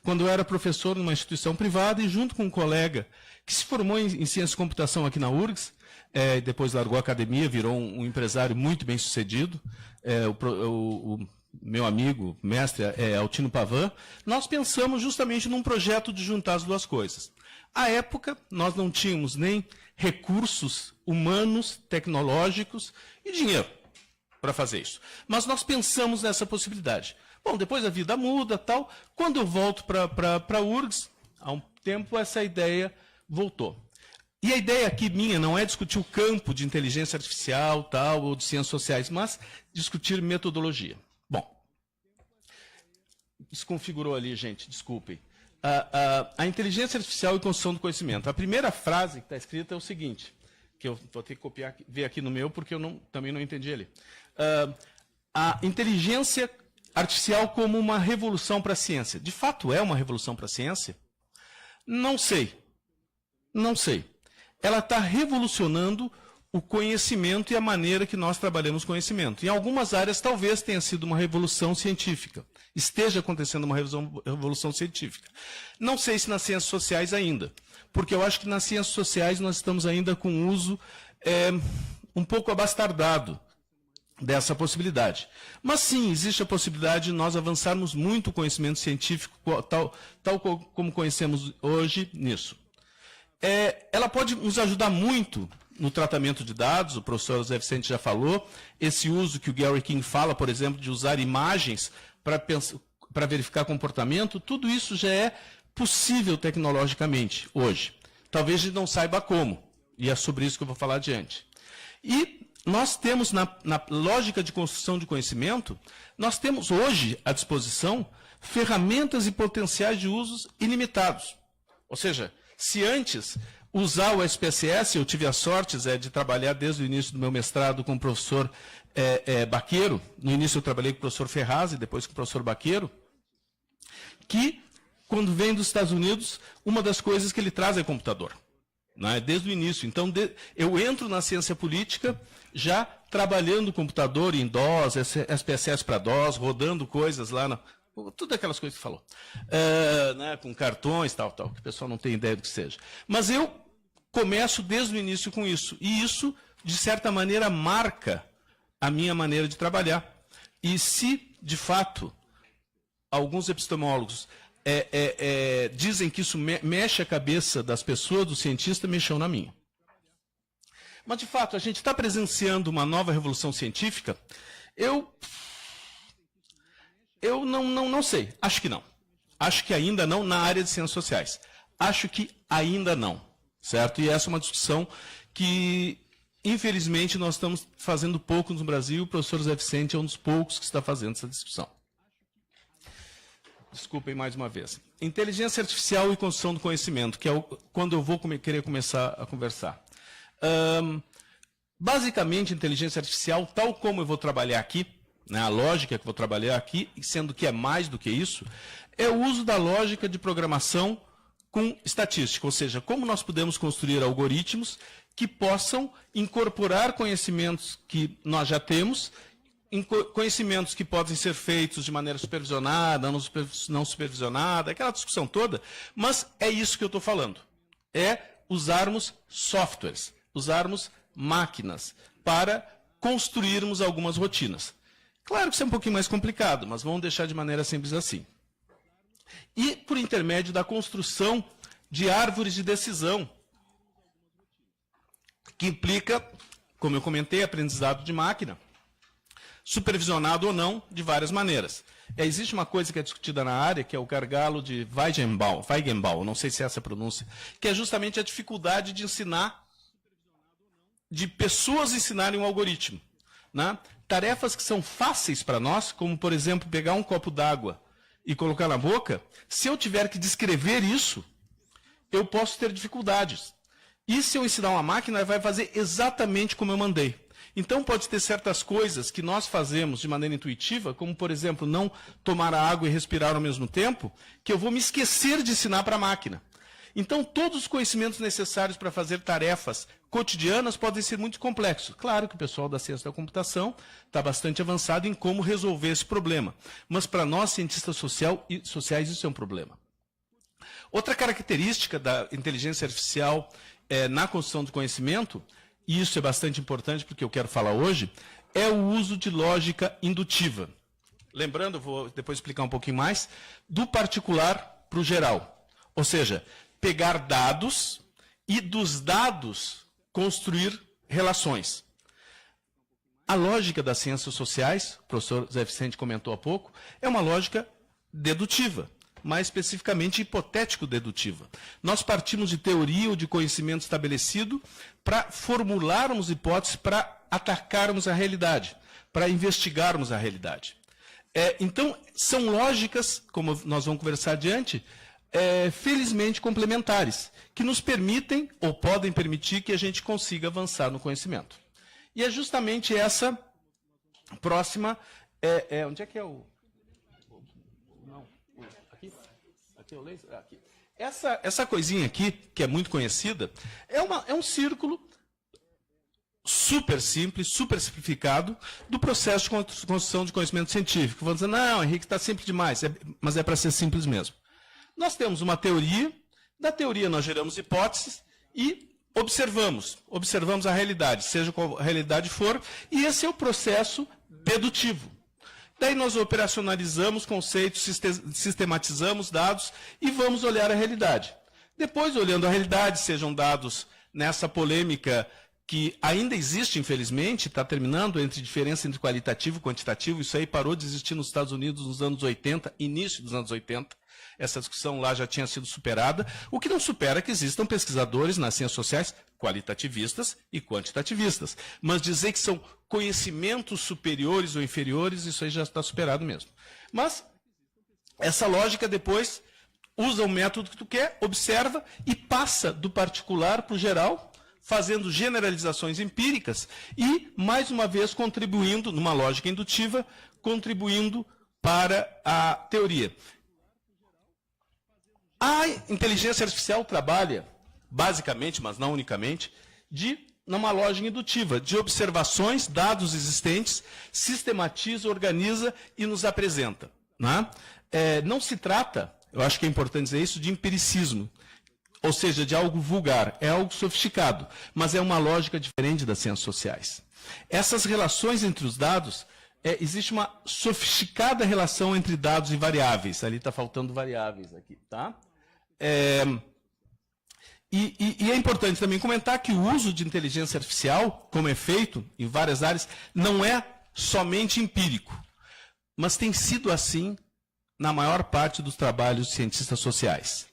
quando eu era professor numa instituição privada e junto com um colega que se formou em ciência de computação aqui na URGS, depois largou a academia, virou um empresário muito bem sucedido, o meu amigo, mestre Altino Pavan, nós pensamos justamente num projeto de juntar as duas coisas. À época, nós não tínhamos nem recursos humanos, tecnológicos e dinheiro para fazer isso. Mas nós pensamos nessa possibilidade. Bom, depois a vida muda, tal. Quando eu volto para a URGS, há um tempo essa ideia voltou. E a ideia aqui minha não é discutir o campo de inteligência artificial, tal, ou de ciências sociais, mas discutir metodologia. Bom, desconfigurou ali, gente, desculpem. A inteligência artificial e construção do conhecimento. A primeira frase que está escrita é o seguinte, que eu vou ter que copiar, ver aqui no meu, porque eu também não entendi ali. A inteligência artificial como uma revolução para a ciência. De fato é uma revolução para a ciência? Não sei. Não sei. Ela está revolucionando o conhecimento e a maneira que nós trabalhamos conhecimento. Em algumas áreas, talvez tenha sido uma revolução científica. Esteja acontecendo uma revolução científica. Não sei se nas ciências sociais ainda, porque eu acho que nas ciências sociais nós estamos ainda com um uso um pouco abastardado dessa possibilidade. Mas sim, existe a possibilidade de nós avançarmos muito o conhecimento científico, tal como conhecemos hoje, nisso. Ela pode nos ajudar muito no tratamento de dados, o professor José Vicente já falou, esse uso que o Gary King fala, por exemplo, de usar imagens para verificar comportamento, tudo isso já é possível tecnologicamente hoje. Talvez a gente não saiba como, e é sobre isso que eu vou falar adiante. E nós temos, na lógica de construção de conhecimento, nós temos hoje à disposição ferramentas e potenciais de usos ilimitados. Ou seja, se antes usar o SPSS, eu tive a sorte, Zé, de trabalhar desde o início do meu mestrado com o professor Baqueiro. No início eu trabalhei com o professor Ferraz e depois com o professor Baqueiro, que, quando vem dos Estados Unidos, uma das coisas que ele traz é computador. Né? Desde o início. Então, eu entro na ciência política já trabalhando computador em DOS, SPSS para DOS, rodando coisas lá tudo aquelas coisas que falou. Né, com cartões, tal, que o pessoal não tem ideia do que seja. Mas eu começo desde o início com isso. E isso, de certa maneira, marca a minha maneira de trabalhar. E se, de fato, alguns epistemólogos dizem que isso mexe a cabeça das pessoas, do cientista, mexeu na minha. Mas, de fato, a gente está presenciando uma nova revolução científica. Eu não sei. Acho que não. Acho que ainda não na área de ciências sociais. Acho que ainda não. Certo? E essa é uma discussão que, infelizmente, nós estamos fazendo pouco no Brasil. O professor José Vicente é um dos poucos que está fazendo essa discussão. Desculpem mais uma vez. Inteligência artificial e construção do conhecimento, que é quando eu vou querer começar a conversar. Basicamente, inteligência artificial, tal como eu vou trabalhar aqui, né, a lógica que eu vou trabalhar aqui, sendo que é mais do que isso, é o uso da lógica de programação com estatística, ou seja, como nós podemos construir algoritmos que possam incorporar conhecimentos que nós já temos, conhecimentos que podem ser feitos de maneira supervisionada, não supervisionada, aquela discussão toda, mas é isso que eu estou falando. É usarmos softwares, usarmos máquinas para construirmos algumas rotinas. Claro que isso é um pouquinho mais complicado, mas vamos deixar de maneira simples assim. E por intermédio da construção de árvores de decisão, que implica, como eu comentei, aprendizado de máquina, supervisionado ou não, de várias maneiras. Existe uma coisa que é discutida na área, que é o gargalo de Weigenbaum, não sei se é essa a pronúncia, que é justamente a dificuldade de ensinar, de pessoas ensinarem um algoritmo. Né? Tarefas que são fáceis para nós, como, por exemplo, pegar um copo d'água e colocar na boca, se eu tiver que descrever isso, eu posso ter dificuldades. E se eu ensinar uma máquina, ela vai fazer exatamente como eu mandei. Então, pode ter certas coisas que nós fazemos de maneira intuitiva, como, por exemplo, não tomar a água e respirar ao mesmo tempo, que eu vou me esquecer de ensinar para a máquina. Então, todos os conhecimentos necessários para fazer tarefas cotidianas podem ser muito complexos. Claro que o pessoal da ciência da computação está bastante avançado em como resolver esse problema. Mas, para nós, cientistas sociais, isso é um problema. Outra característica da inteligência artificial na construção do conhecimento, e isso é bastante importante porque eu quero falar hoje, é o uso de lógica indutiva. Lembrando, vou depois explicar um pouquinho mais, do particular para o geral. Ou seja, pegar dados e dos dados construir relações. A lógica das ciências sociais, o professor Zé Vicente comentou há pouco, é uma lógica dedutiva, mais especificamente hipotético-dedutiva. Nós partimos de teoria ou de conhecimento estabelecido para formularmos hipóteses para atacarmos a realidade, para investigarmos a realidade. Então, são lógicas, como nós vamos conversar adiante, felizmente complementares, que nos permitem, ou podem permitir, que a gente consiga avançar no conhecimento. E é justamente essa próxima... onde é que é o... Não, aqui? Aqui é o laser? Aqui. Essa coisinha aqui, que é muito conhecida, é um círculo super simples, super simplificado, do processo de construção de conhecimento científico. Vão dizer, não, Henrique, está simples demais, mas é para ser simples mesmo. Nós temos uma teoria, da teoria nós geramos hipóteses e observamos a realidade, seja qual a realidade for, e esse é o processo dedutivo. Daí nós operacionalizamos conceitos, sistematizamos dados e vamos olhar a realidade. Depois, olhando a realidade, sejam dados nessa polêmica que ainda existe, infelizmente, está terminando, entre diferença entre qualitativo e quantitativo, isso aí parou de existir nos Estados Unidos nos anos 80, início dos anos 80, essa discussão lá já tinha sido superada, o que não supera que existam pesquisadores nas ciências sociais qualitativistas e quantitativistas. Mas dizer que são conhecimentos superiores ou inferiores, isso aí já está superado mesmo. Mas essa lógica depois usa o método que tu quer, observa e passa do particular para o geral, fazendo generalizações empíricas e, mais uma vez, contribuindo, numa lógica indutiva, contribuindo para a teoria. A inteligência artificial trabalha, basicamente, mas não unicamente, numa lógica indutiva, de observações, dados existentes, sistematiza, organiza e nos apresenta. Né? Não se trata, eu acho que é importante dizer isso, de empiricismo, ou seja, de algo vulgar, é algo sofisticado, mas é uma lógica diferente das ciências sociais. Essas relações entre os dados, existe uma sofisticada relação entre dados e variáveis. Ali está faltando variáveis aqui, tá? E é importante também comentar que o uso de inteligência artificial, como é feito em várias áreas, não é somente empírico, mas tem sido assim na maior parte dos trabalhos de cientistas sociais.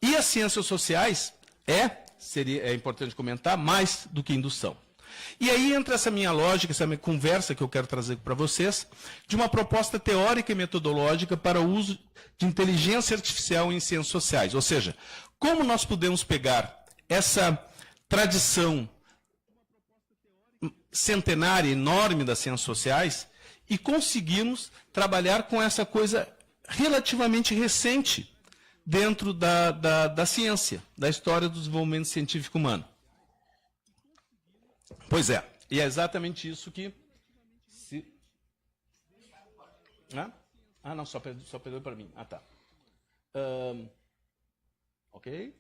E as ciências sociais é importante comentar, mais do que indução. E aí entra essa minha lógica, essa minha conversa que eu quero trazer para vocês, de uma proposta teórica e metodológica para o uso de inteligência artificial em ciências sociais. Ou seja, como nós podemos pegar essa tradição centenária, enorme das ciências sociais, e conseguirmos trabalhar com essa coisa relativamente recente dentro da ciência, da história do desenvolvimento científico humano. Pois é, e é exatamente isso que... Ah, não, só perdeu para mim. Ah, tá. Ok.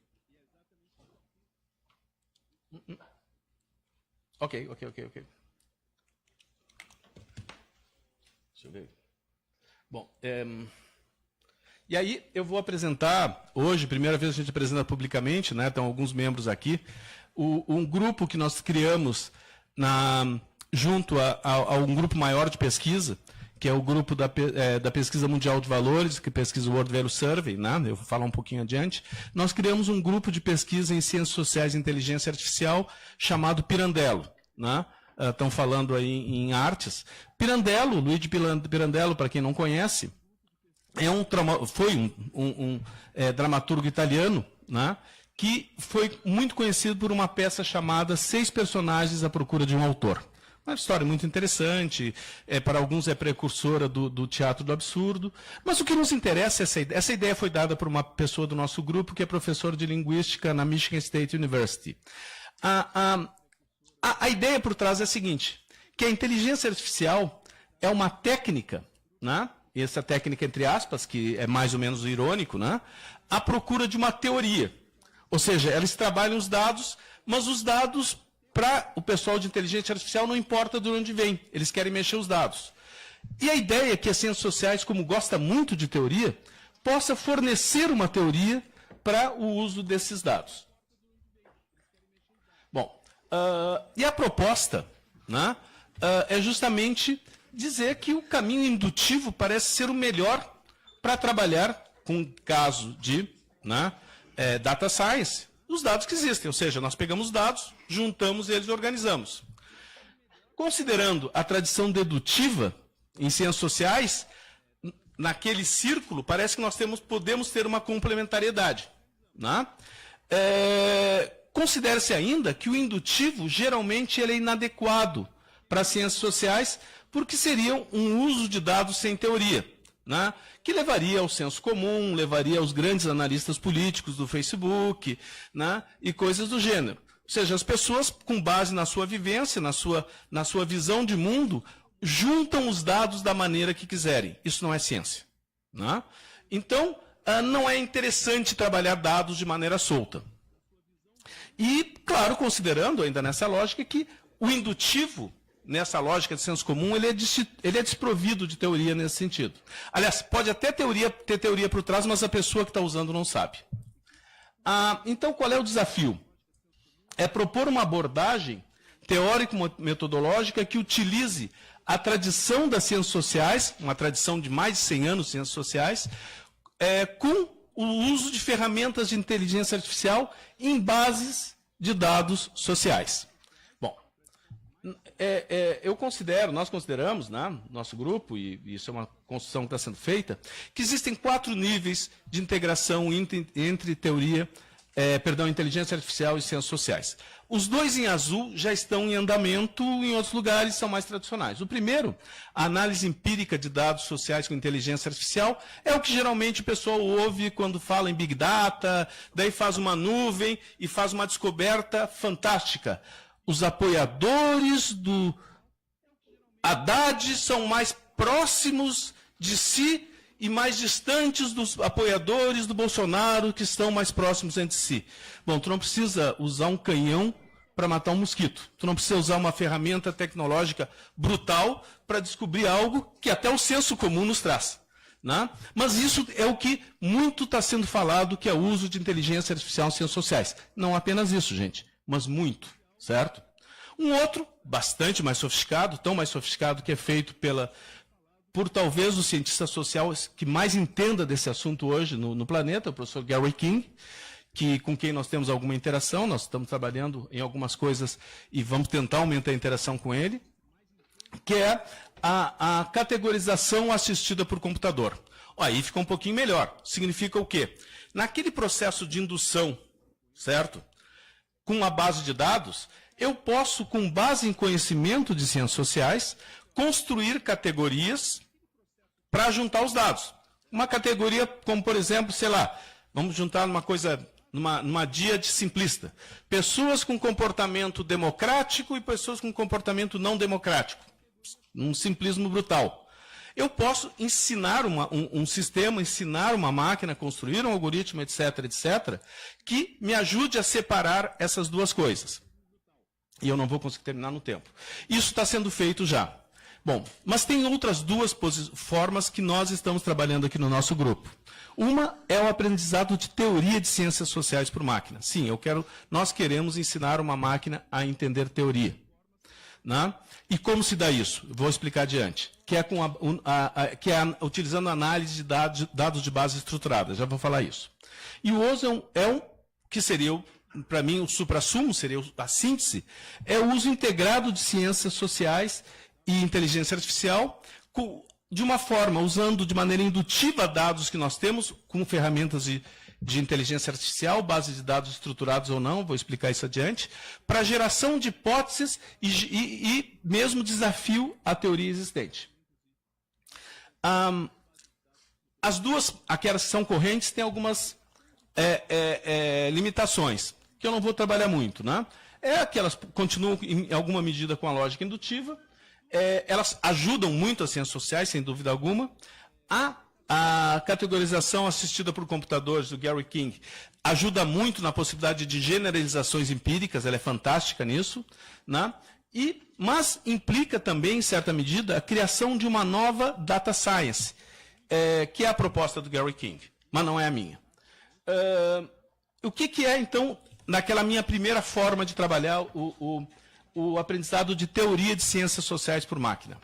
Ok. Deixa eu ver. Bom, E aí eu vou apresentar, hoje, primeira vez que a gente apresenta publicamente, né, estão alguns membros aqui, um grupo que nós criamos junto a um grupo maior de pesquisa, que é o grupo da Pesquisa Mundial de Valores, que pesquisa o World Value Survey, né? Eu vou falar um pouquinho adiante. Nós criamos um grupo de pesquisa em Ciências Sociais e Inteligência Artificial chamado Pirandello, né? Estão falando aí em artes. Pirandello, Luigi Pirandello, para quem não conhece, foi um dramaturgo italiano, né? Que foi muito conhecido por uma peça chamada 6 Personagens à Procura de um Autor. Uma história muito interessante, para alguns é precursora do teatro do absurdo, mas o que nos interessa é essa ideia foi dada por uma pessoa do nosso grupo, que é professor de linguística na Michigan State University. A ideia por trás é a seguinte, que a inteligência artificial é uma técnica, né? Essa técnica entre aspas, que é mais ou menos irônico, né? À procura de uma teoria. Ou seja, eles trabalham os dados, mas os dados, para o pessoal de inteligência artificial, não importa de onde vem, eles querem mexer os dados. E a ideia é que as ciências sociais, como gosta muito de teoria, possa fornecer uma teoria para o uso desses dados. Bom, e a proposta, né, é justamente dizer que o caminho indutivo parece ser o melhor para trabalhar com o caso de, né, data science, os dados que existem, ou seja, nós pegamos os dados, juntamos eles e organizamos. Considerando a tradição dedutiva em ciências sociais, naquele círculo, parece que nós podemos ter uma complementariedade, né? Considera-se ainda que o indutivo, geralmente, ele é inadequado para as ciências sociais, porque seria um uso de dados sem teoria, né? Que levaria ao senso comum, levaria aos grandes analistas políticos do Facebook, né? E coisas do gênero. Ou seja, as pessoas, com base na sua vivência, na sua visão de mundo, juntam os dados da maneira que quiserem. Isso não é ciência, né? Então, não é interessante trabalhar dados de maneira solta. E, claro, considerando ainda nessa lógica que o indutivo, nessa lógica de senso comum, ele é desprovido de teoria nesse sentido. Aliás, pode até ter teoria por trás, mas a pessoa que está usando não sabe. Então, qual é o desafio? É propor uma abordagem teórico-metodológica que utilize a tradição das ciências sociais, uma tradição de mais de 100 anos de ciências sociais, com o uso de ferramentas de inteligência artificial em bases de dados sociais. Bom, nós consideramos, né, nosso grupo, e isso é uma construção que está sendo feita, que existem 4 níveis de integração entre inteligência artificial e ciências sociais. Os 2 em azul já estão em andamento, em outros lugares são mais tradicionais. O primeiro, a análise empírica de dados sociais com inteligência artificial, é o que geralmente o pessoal ouve quando fala em Big Data, daí faz uma nuvem e faz uma descoberta fantástica. Os apoiadores do Haddad são mais próximos de si e mais distantes dos apoiadores do Bolsonaro, que estão mais próximos entre si. Bom, tu não precisa usar um canhão para matar um mosquito. Tu não precisa usar uma ferramenta tecnológica brutal para descobrir algo que até o senso comum nos traz, né? Mas isso é o que muito está sendo falado, que é o uso de inteligência artificial em ciências sociais. Não apenas isso, gente, mas muito, certo? Um outro, bastante mais sofisticado, tão mais sofisticado, que é feito por talvez o cientista social que mais entenda desse assunto hoje no planeta, o professor Gary King, com quem nós temos alguma interação, nós estamos trabalhando em algumas coisas e vamos tentar aumentar a interação com ele, que é a categorização assistida por computador. Aí fica um pouquinho melhor. Significa o quê? Naquele processo de indução, certo? Com uma base de dados, eu posso, com base em conhecimento de ciências sociais, construir categorias para juntar os dados. Uma categoria como, por exemplo, sei lá, vamos juntar numa díade simplista. Pessoas com comportamento democrático e pessoas com comportamento não democrático. Um simplismo brutal. Eu posso ensinar um sistema, ensinar uma máquina, construir um algoritmo, etc., etc., que me ajude a separar essas duas coisas. E eu não vou conseguir terminar no tempo. Isso está sendo feito já. Bom, mas tem outras duas formas que nós estamos trabalhando aqui no nosso grupo. Uma é o aprendizado de teoria de ciências sociais por máquina. Sim, nós queremos ensinar uma máquina a entender teoria. Né? E como se dá isso? Vou explicar adiante. Que é, utilizando análise de dados de base estruturada. Já vou falar isso. E o uso que seria, para mim, o suprassumo, seria a síntese, é o uso integrado de ciências sociais e inteligência artificial, de uma forma, usando de maneira indutiva dados que nós temos, com ferramentas de inteligência artificial, base de dados estruturados ou não, vou explicar isso adiante, para geração de hipóteses e mesmo desafio à teoria existente. As duas, aquelas que são correntes, têm algumas limitações, que eu não vou trabalhar muito. Né? Elas continuam, em alguma medida, com a lógica indutiva, elas ajudam muito as ciências sociais, sem dúvida alguma. A categorização assistida por computadores, do Gary King, ajuda muito na possibilidade de generalizações empíricas, ela é fantástica nisso. Né? Mas implica também, em certa medida, a criação de uma nova data science, que é a proposta do Gary King, mas não é a minha. O que é, então, naquela minha primeira forma de trabalhar o aprendizado de teoria de ciências sociais por máquina?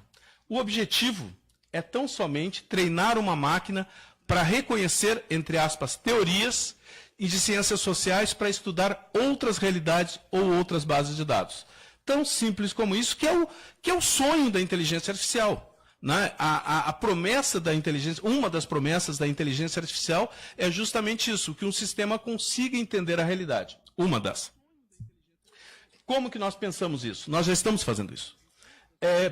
O objetivo é tão somente treinar uma máquina para reconhecer, entre aspas, teorias e de ciências sociais para estudar outras realidades ou outras bases de dados. Tão simples como isso, que é o sonho da inteligência artificial. Né? A promessa da inteligência, uma das promessas da inteligência artificial é justamente isso, que um sistema consiga entender a realidade. Uma das. Como que nós pensamos isso? Nós já estamos fazendo isso.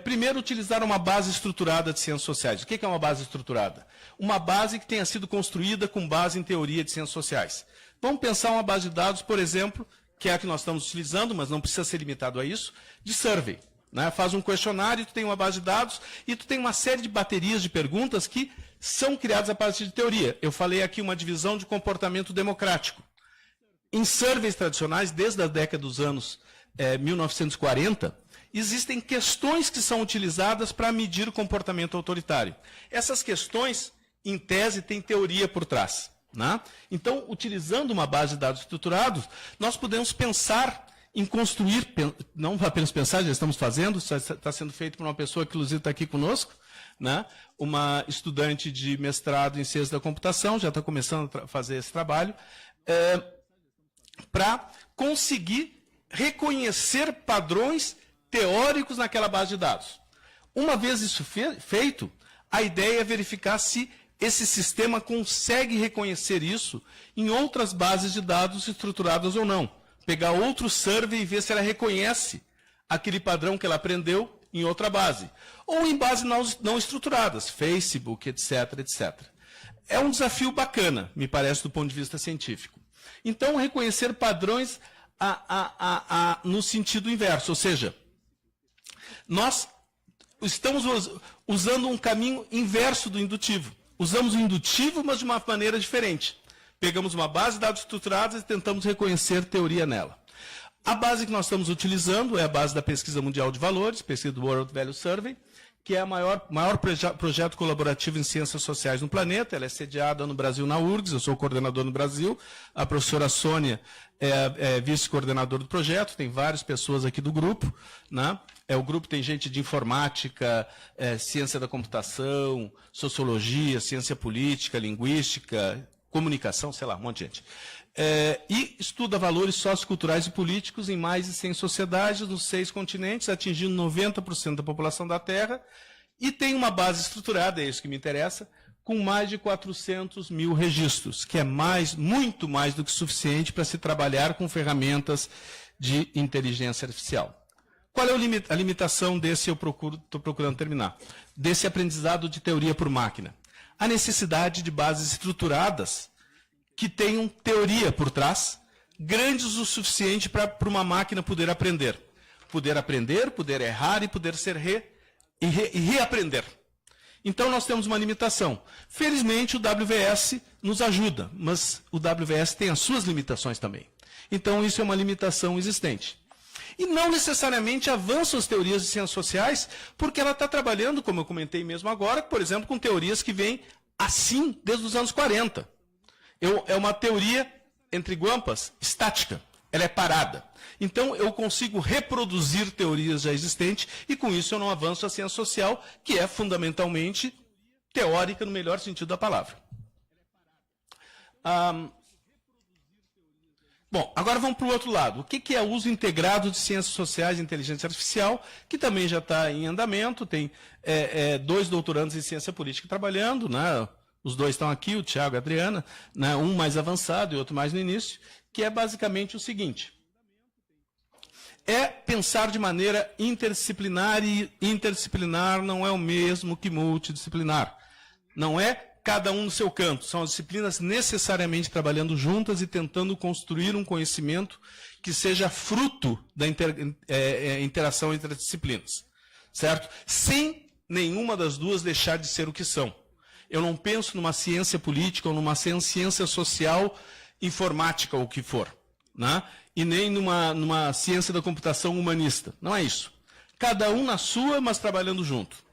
Primeiro, utilizar uma base estruturada de ciências sociais. O que é uma base estruturada? Uma base que tenha sido construída com base em teoria de ciências sociais. Vamos pensar uma base de dados, por exemplo, que é a que nós estamos utilizando, mas não precisa ser limitado a isso, de survey. Né? Faz um questionário, tu tem uma base de dados e tu tem uma série de baterias de perguntas que são criadas a partir de teoria. Eu falei aqui uma divisão de comportamento democrático. Em surveys tradicionais, desde a década dos anos 1940, existem questões que são utilizadas para medir o comportamento autoritário. Essas questões, em tese, têm teoria por trás. Né? Então, utilizando uma base de dados estruturados, nós podemos pensar em construir, não apenas pensar, já estamos fazendo, está sendo feito por uma pessoa que, inclusive, está aqui conosco, né? Uma estudante de mestrado em ciência da computação, já está começando a fazer esse trabalho, para conseguir reconhecer padrões teóricos naquela base de dados. Uma vez isso feito, a ideia é verificar se esse sistema consegue reconhecer isso em outras bases de dados estruturadas ou não. Pegar outro survey e ver se ela reconhece aquele padrão que ela aprendeu em outra base. Ou em bases não estruturadas, Facebook, etc, etc. É um desafio bacana, me parece, do ponto de vista científico. Então, reconhecer padrões no sentido inverso, ou seja, nós estamos usando um caminho inverso do indutivo. Usamos o indutivo, mas de uma maneira diferente. Pegamos uma base de dados estruturados e tentamos reconhecer teoria nela. A base que nós estamos utilizando é a base da Pesquisa Mundial de Valores, pesquisa do World Value Survey, que é o maior projeto colaborativo em ciências sociais no planeta. Ela é sediada no Brasil na URGS, eu sou o coordenador no Brasil, a professora Sônia é vice-coordenadora do projeto, tem várias pessoas aqui do grupo. Né? O grupo tem gente de informática, ciência da computação, sociologia, ciência política, linguística, comunicação, sei lá, um monte de gente. E estuda valores socioculturais e políticos em mais de 100 sociedades nos 6 continentes, atingindo 90% da população da Terra, e tem uma base estruturada, é isso que me interessa, com mais de 400 mil registros, que é muito mais do que suficiente para se trabalhar com ferramentas de inteligência artificial. Qual é a limitação desse, estou procurando terminar, desse aprendizado de teoria por máquina? A necessidade de bases estruturadas que tenham teoria por trás, grandes o suficiente para uma máquina poder aprender. Poder errar e poder reaprender. Então, nós temos uma limitação. Felizmente, o WVS nos ajuda, mas o WVS tem as suas limitações também. Então, isso é uma limitação existente. e não necessariamente avançam as teorias de ciências sociais, porque ela está trabalhando, como eu comentei mesmo agora, por exemplo, com teorias que vêm assim desde os anos 40. É uma teoria, entre guampas, estática. Ela é parada. Então, eu consigo reproduzir teorias já existentes e, com isso, eu não avanço a ciência social, que é fundamentalmente teórica no melhor sentido da palavra. Bom, agora vamos para o outro lado. O que é o uso integrado de ciências sociais e inteligência artificial, que também já está em andamento, tem 2 doutorandos em ciência política trabalhando, né? Os 2 estão aqui, o Tiago e a Adriana, né? Um mais avançado e outro mais no início, que é basicamente o seguinte: é pensar de maneira interdisciplinar, e interdisciplinar não é o mesmo que multidisciplinar. Não é cada um no seu canto, são as disciplinas necessariamente trabalhando juntas e tentando construir um conhecimento que seja fruto da interação entre as disciplinas, certo? Sem nenhuma das duas deixar de ser o que são. Eu não penso numa ciência política ou numa ciência social, informática ou o que for, né? E nem numa ciência da computação humanista. Não é isso. Cada um na sua, mas trabalhando junto.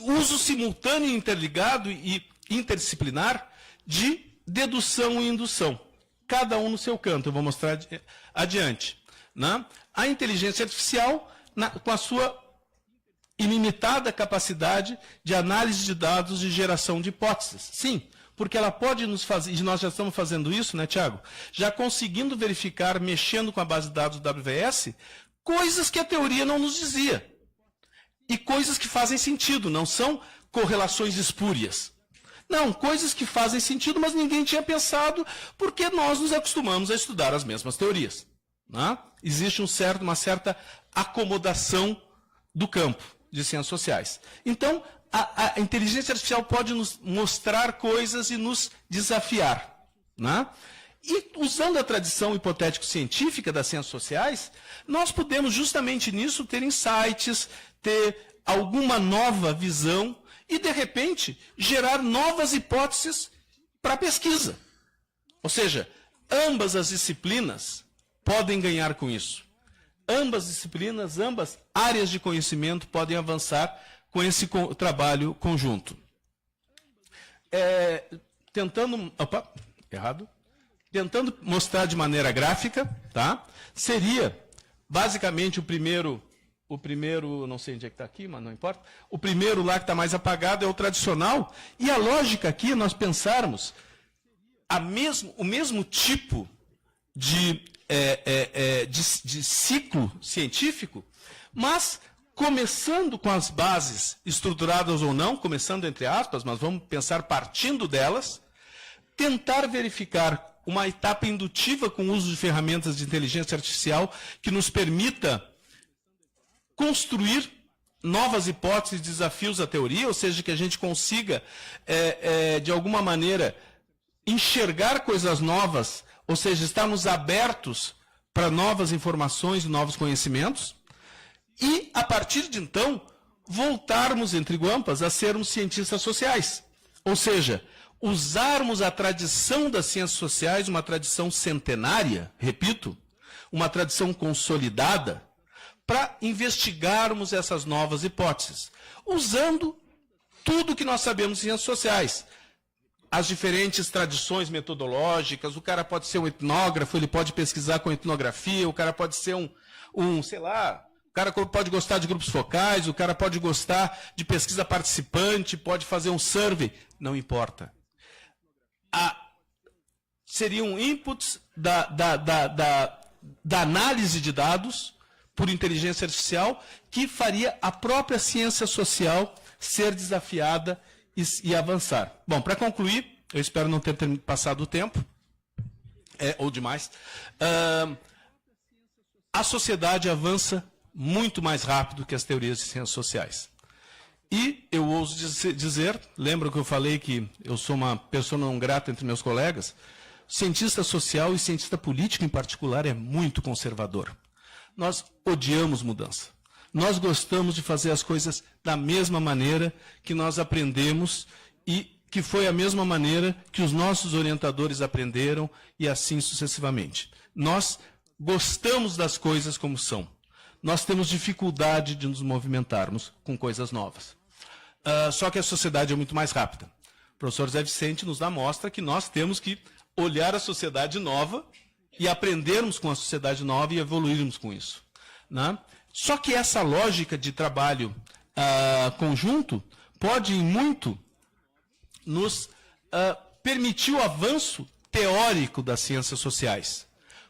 Uso simultâneo, interligado e interdisciplinar de dedução e indução. Cada um no seu canto. Eu vou mostrar adiante, né? A inteligência artificial, com a sua ilimitada capacidade de análise de dados e geração de hipóteses. Sim, porque ela pode nos fazer, e nós já estamos fazendo isso, né, Tiago? Já conseguindo verificar, mexendo com a base de dados do WS, coisas que a teoria não nos dizia. E coisas que fazem sentido, não são correlações espúrias. Não, coisas que fazem sentido, mas ninguém tinha pensado, porque nós nos acostumamos a estudar as mesmas teorias, né? Existe uma certa acomodação do campo de ciências sociais. Então, a inteligência artificial pode nos mostrar coisas e nos desafiar, né? E, usando a tradição hipotético-científica das ciências sociais, nós podemos, justamente nisso, ter insights, ter alguma nova visão e, de repente, gerar novas hipóteses para a pesquisa. Ou seja, ambas as disciplinas podem ganhar com isso. Ambas disciplinas, ambas áreas de conhecimento podem avançar com esse trabalho conjunto. Tentando mostrar de maneira gráfica, tá? Seria basicamente o primeiro, não sei onde é que está aqui, mas não importa. O primeiro lá que está mais apagado é o tradicional. E a lógica aqui é nós pensarmos o mesmo tipo de ciclo científico, mas começando com as bases estruturadas ou não, começando entre aspas, mas vamos pensar partindo delas, tentar verificar uma etapa indutiva com o uso de ferramentas de inteligência artificial que nos permita construir novas hipóteses e desafios à teoria, ou seja, que a gente consiga, de alguma maneira, enxergar coisas novas, ou seja, estarmos abertos para novas informações e novos conhecimentos, e, a partir de então, voltarmos, entre guampas, a sermos cientistas sociais. Ou seja, usarmos a tradição das ciências sociais, uma tradição centenária, repito, uma tradição consolidada, para investigarmos essas novas hipóteses, usando tudo que nós sabemos de ciências sociais. As diferentes tradições metodológicas, o cara pode ser um etnógrafo, ele pode pesquisar com etnografia, o cara pode ser sei lá, o cara pode gostar de grupos focais, o cara pode gostar de pesquisa participante, pode fazer um survey, não importa. Seriam inputs da análise de dados por inteligência artificial que faria a própria ciência social ser desafiada e avançar. Bom, para concluir, eu espero não ter passado o tempo, ou demais, a sociedade avança muito mais rápido que as teorias de ciências sociais. E eu ouso dizer, lembra que eu falei que eu sou uma pessoa não grata entre meus colegas? Cientista social e cientista político em particular é muito conservador. Nós odiamos mudança. Nós gostamos de fazer as coisas da mesma maneira que nós aprendemos e que foi a mesma maneira que os nossos orientadores aprenderam e assim sucessivamente. Nós gostamos das coisas como são. Nós temos dificuldade de nos movimentarmos com coisas novas. Só que a sociedade é muito mais rápida. O professor Zé Vicente nos dá mostra que nós temos que olhar a sociedade nova e aprendermos com a sociedade nova e evoluirmos com isso, né? Só que essa lógica de trabalho conjunto pode, em muito, nos permitir o avanço teórico das ciências sociais,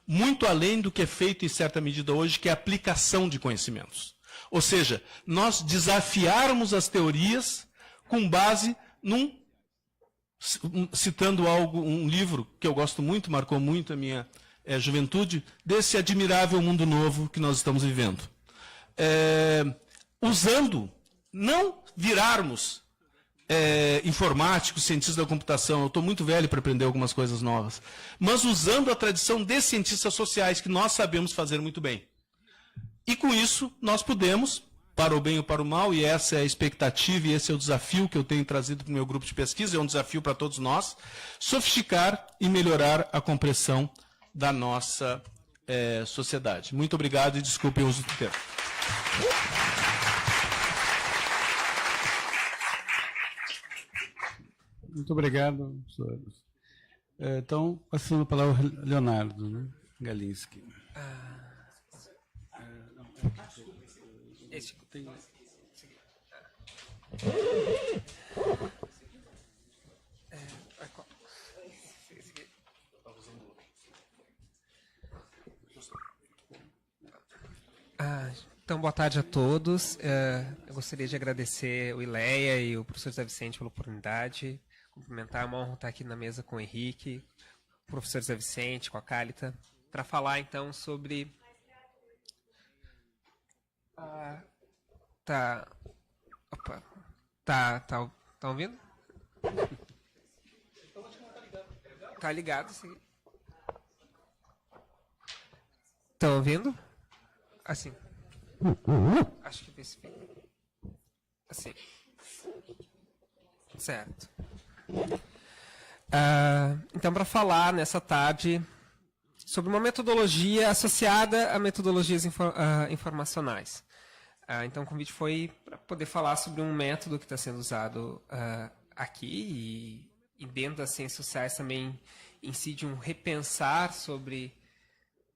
muito além do que é feito, em certa medida, hoje, que é a aplicação de conhecimentos. Ou seja, nós desafiarmos as teorias com base citando um livro que eu gosto muito, marcou muito a minha juventude, desse admirável mundo novo que nós estamos vivendo. Usando, não virarmos informáticos, cientistas da computação, eu estou muito velho para aprender algumas coisas novas, mas usando a tradição de cientistas sociais, que nós sabemos fazer muito bem. E com isso, nós podemos, para o bem ou para o mal, e essa é a expectativa e esse é o desafio que eu tenho trazido para o meu grupo de pesquisa, é um desafio para todos nós, sofisticar e melhorar a compreensão da nossa sociedade. Muito obrigado e desculpem o uso do tempo. Muito obrigado, professor. Então, passando a palavra ao Leonardo, né? Galinski. Então, boa tarde a todos. Eu gostaria de agradecer o Ileia e o professor Zé Vicente pela oportunidade. Cumprimentar, é uma honra estar aqui na mesa com o Henrique, o professor Zé Vicente, com a Cálita, para falar, então, sobre... Tá ouvindo? Tá ligado, sim. Estão ouvindo? Assim. Acho que desse assim. Certo. Então, para falar nessa tarde sobre uma metodologia associada a metodologias informacionais. Então, o convite foi para poder falar sobre um método que está sendo usado aqui e dentro das ciências sociais também incide um repensar sobre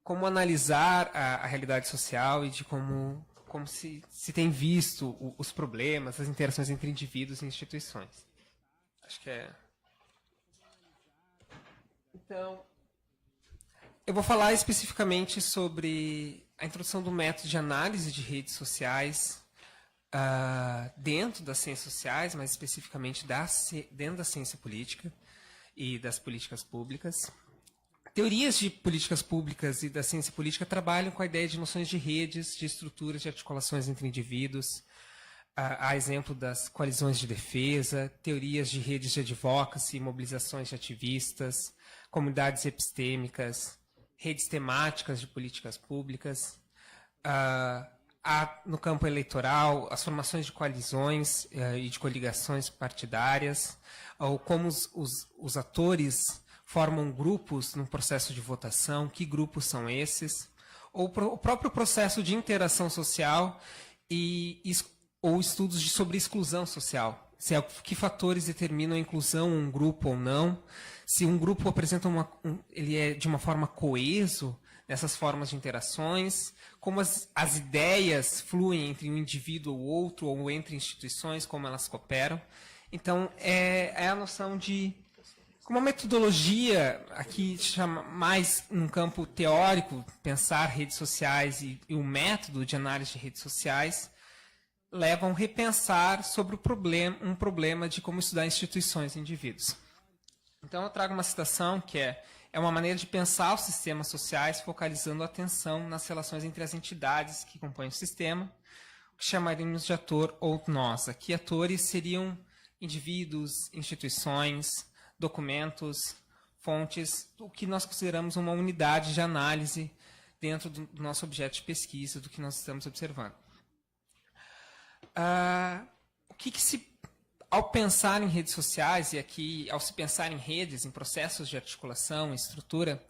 como analisar a realidade social e de como se tem visto os problemas, as interações entre indivíduos e instituições. Acho que é... Então, eu vou falar especificamente sobre a introdução do método de análise de redes sociais dentro das ciências sociais, mas especificamente dentro da ciência política e das políticas públicas. Teorias de políticas públicas e da ciência política trabalham com a ideia de noções de redes, de estruturas de articulações entre indivíduos, a exemplo das coalizões de defesa, teorias de redes de advocacy, mobilizações de ativistas, comunidades epistêmicas, redes temáticas de políticas públicas. Há no campo eleitoral as formações de coalizões e de coligações partidárias, ou como os atores formam grupos no processo de votação, que grupos são esses, ou o próprio processo de interação social ou estudos sobre exclusão social. Que fatores determinam a inclusão em um grupo ou não, se um grupo apresenta ele é de uma forma coeso nessas formas de interações, como as ideias fluem entre um indivíduo ou outro, ou entre instituições, como elas cooperam. Então, é a noção de... Como a metodologia, aqui chama mais num campo teórico, pensar redes sociais e o método de análise de redes sociais, levam a repensar sobre um problema de como estudar instituições e indivíduos. Então, eu trago uma citação que é uma maneira de pensar os sistemas sociais focalizando a atenção nas relações entre as entidades que compõem o sistema, o que chamaríamos de ator ou nós. Aqui, atores seriam indivíduos, instituições, documentos, fontes, o que nós consideramos uma unidade de análise dentro do nosso objeto de pesquisa, do que nós estamos observando. Ao pensar em redes sociais, e aqui, ao se pensar em redes, em processos de articulação, estrutura,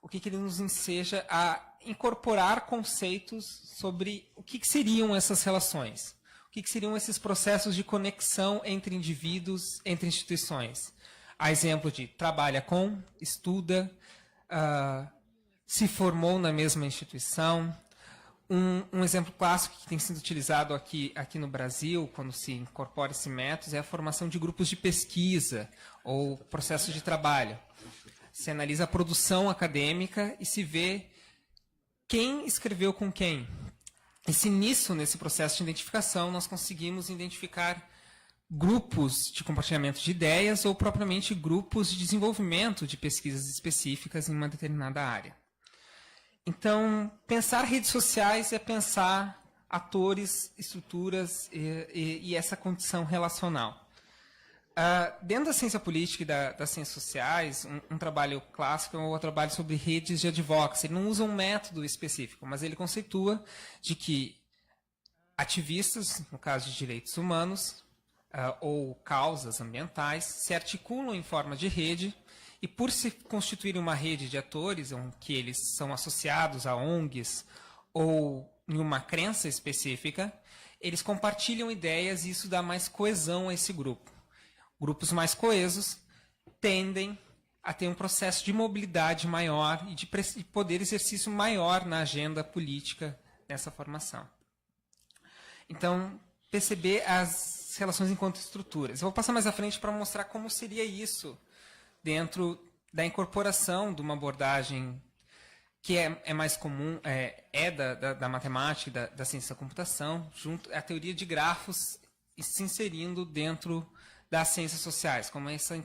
o que ele nos enseja a incorporar conceitos sobre o que seriam essas relações, o que seriam esses processos de conexão entre indivíduos, entre instituições. A exemplo de trabalha com, estuda, se formou na mesma instituição. Um exemplo clássico que tem sido utilizado aqui no Brasil, quando se incorpora esse método, é a formação de grupos de pesquisa ou processos de trabalho. Se analisa a produção acadêmica e se vê quem escreveu com quem. Nesse processo de identificação, nós conseguimos identificar grupos de compartilhamento de ideias ou propriamente grupos de desenvolvimento de pesquisas específicas em uma determinada área. Então, pensar redes sociais é pensar atores, estruturas e essa condição relacional. Dentro da ciência política e das ciências sociais, um trabalho clássico é o trabalho sobre redes de advocacy. Ele não usa um método específico, mas ele conceitua de que ativistas, no caso de direitos humanos, ou causas ambientais, se articulam em forma de rede e, por se constituir uma rede de atores, que eles são associados a ONGs ou em uma crença específica, eles compartilham ideias e isso dá mais coesão a esse grupo. Grupos mais coesos tendem a ter um processo de mobilidade maior e de poder exercício maior na agenda política dessa formação. Então, perceber as relações enquanto estruturas. Eu vou passar mais à frente para mostrar como seria isso dentro da incorporação de uma abordagem que é mais comum, da matemática e da ciência da computação, junto à teoria de grafos e se inserindo dentro das ciências sociais, como essa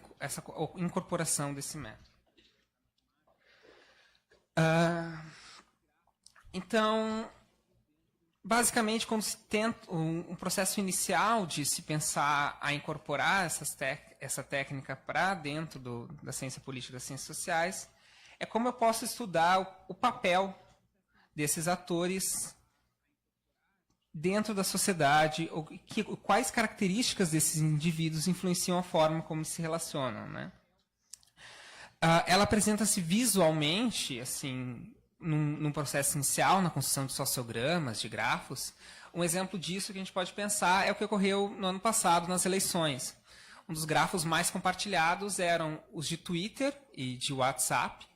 incorporação desse método. Então, basicamente, quando se tenta um processo inicial de se pensar a incorporar essa técnica para dentro da ciência política e das ciências sociais, é como eu posso estudar o papel desses atores dentro da sociedade, quais características desses indivíduos influenciam a forma como se relacionam, né? Ela apresenta-se visualmente, assim, num processo inicial, na construção de sociogramas, de grafos. Um exemplo disso que a gente pode pensar é o que ocorreu no ano passado nas eleições. Um dos grafos mais compartilhados eram os de Twitter e de WhatsApp,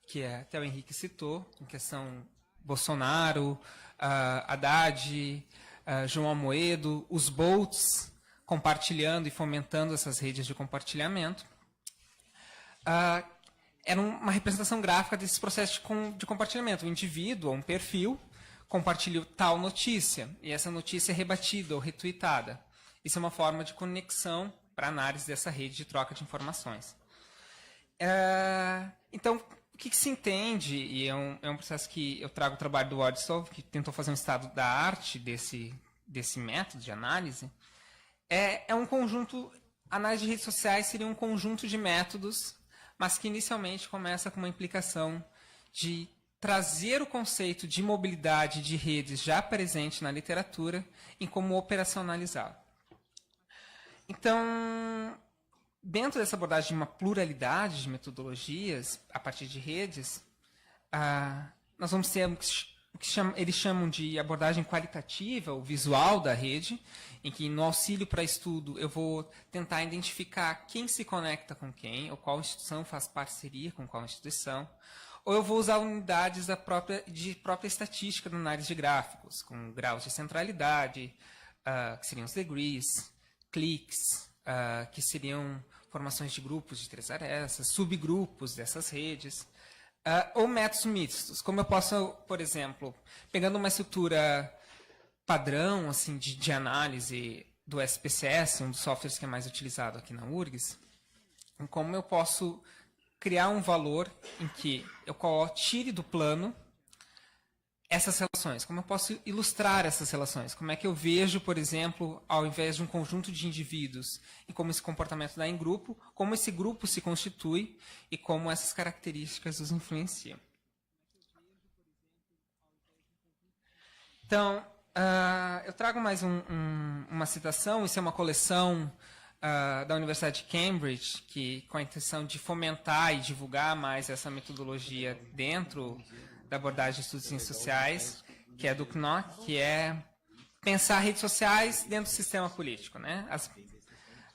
que até o Henrique citou, em questão Bolsonaro, Haddad, João Amoedo, os bots compartilhando e fomentando essas redes de compartilhamento. Era uma representação gráfica desse processo de compartilhamento. O indivíduo, um perfil, compartilha tal notícia, e essa notícia é rebatida ou retweetada. Isso é uma forma de conexão para análise dessa rede de troca de informações. Então, o que se entende, e é um processo que eu trago o trabalho do Odisov, que tentou fazer um estado da arte desse método de análise, é um conjunto, análise de redes sociais seria um conjunto de métodos, mas que inicialmente começa com uma implicação de trazer o conceito de mobilidade de redes já presente na literatura em como operacionalizá-lo. Então, dentro dessa abordagem de uma pluralidade de metodologias a partir de redes, nós vamos ter o que eles chamam de abordagem qualitativa, o visual da rede, em que no auxílio para estudo eu vou tentar identificar quem se conecta com quem, ou qual instituição faz parceria com qual instituição, ou eu vou usar unidades de própria estatística na análise de gráficos, com graus de centralidade, que seriam os degrees, cliques, que seriam formações de grupos de 3 arestas, subgrupos dessas redes, ou métodos mistos. Como eu posso, por exemplo, pegando uma estrutura padrão assim, de análise do SPSS, um dos softwares que é mais utilizado aqui na URGS, como eu posso criar um valor em que eu tire do plano essas relações, como eu posso ilustrar essas relações, como é que eu vejo, por exemplo, ao invés de um conjunto de indivíduos e como esse comportamento dá em grupo, como esse grupo se constitui e como essas características os influenciam. Então, eu trago mais uma citação, isso é uma coleção da Universidade de Cambridge, que com a intenção de fomentar e divulgar mais essa metodologia dentro da abordagem de estudos de ciências sociais, que é do CNOC, que é pensar redes sociais dentro do sistema político, né?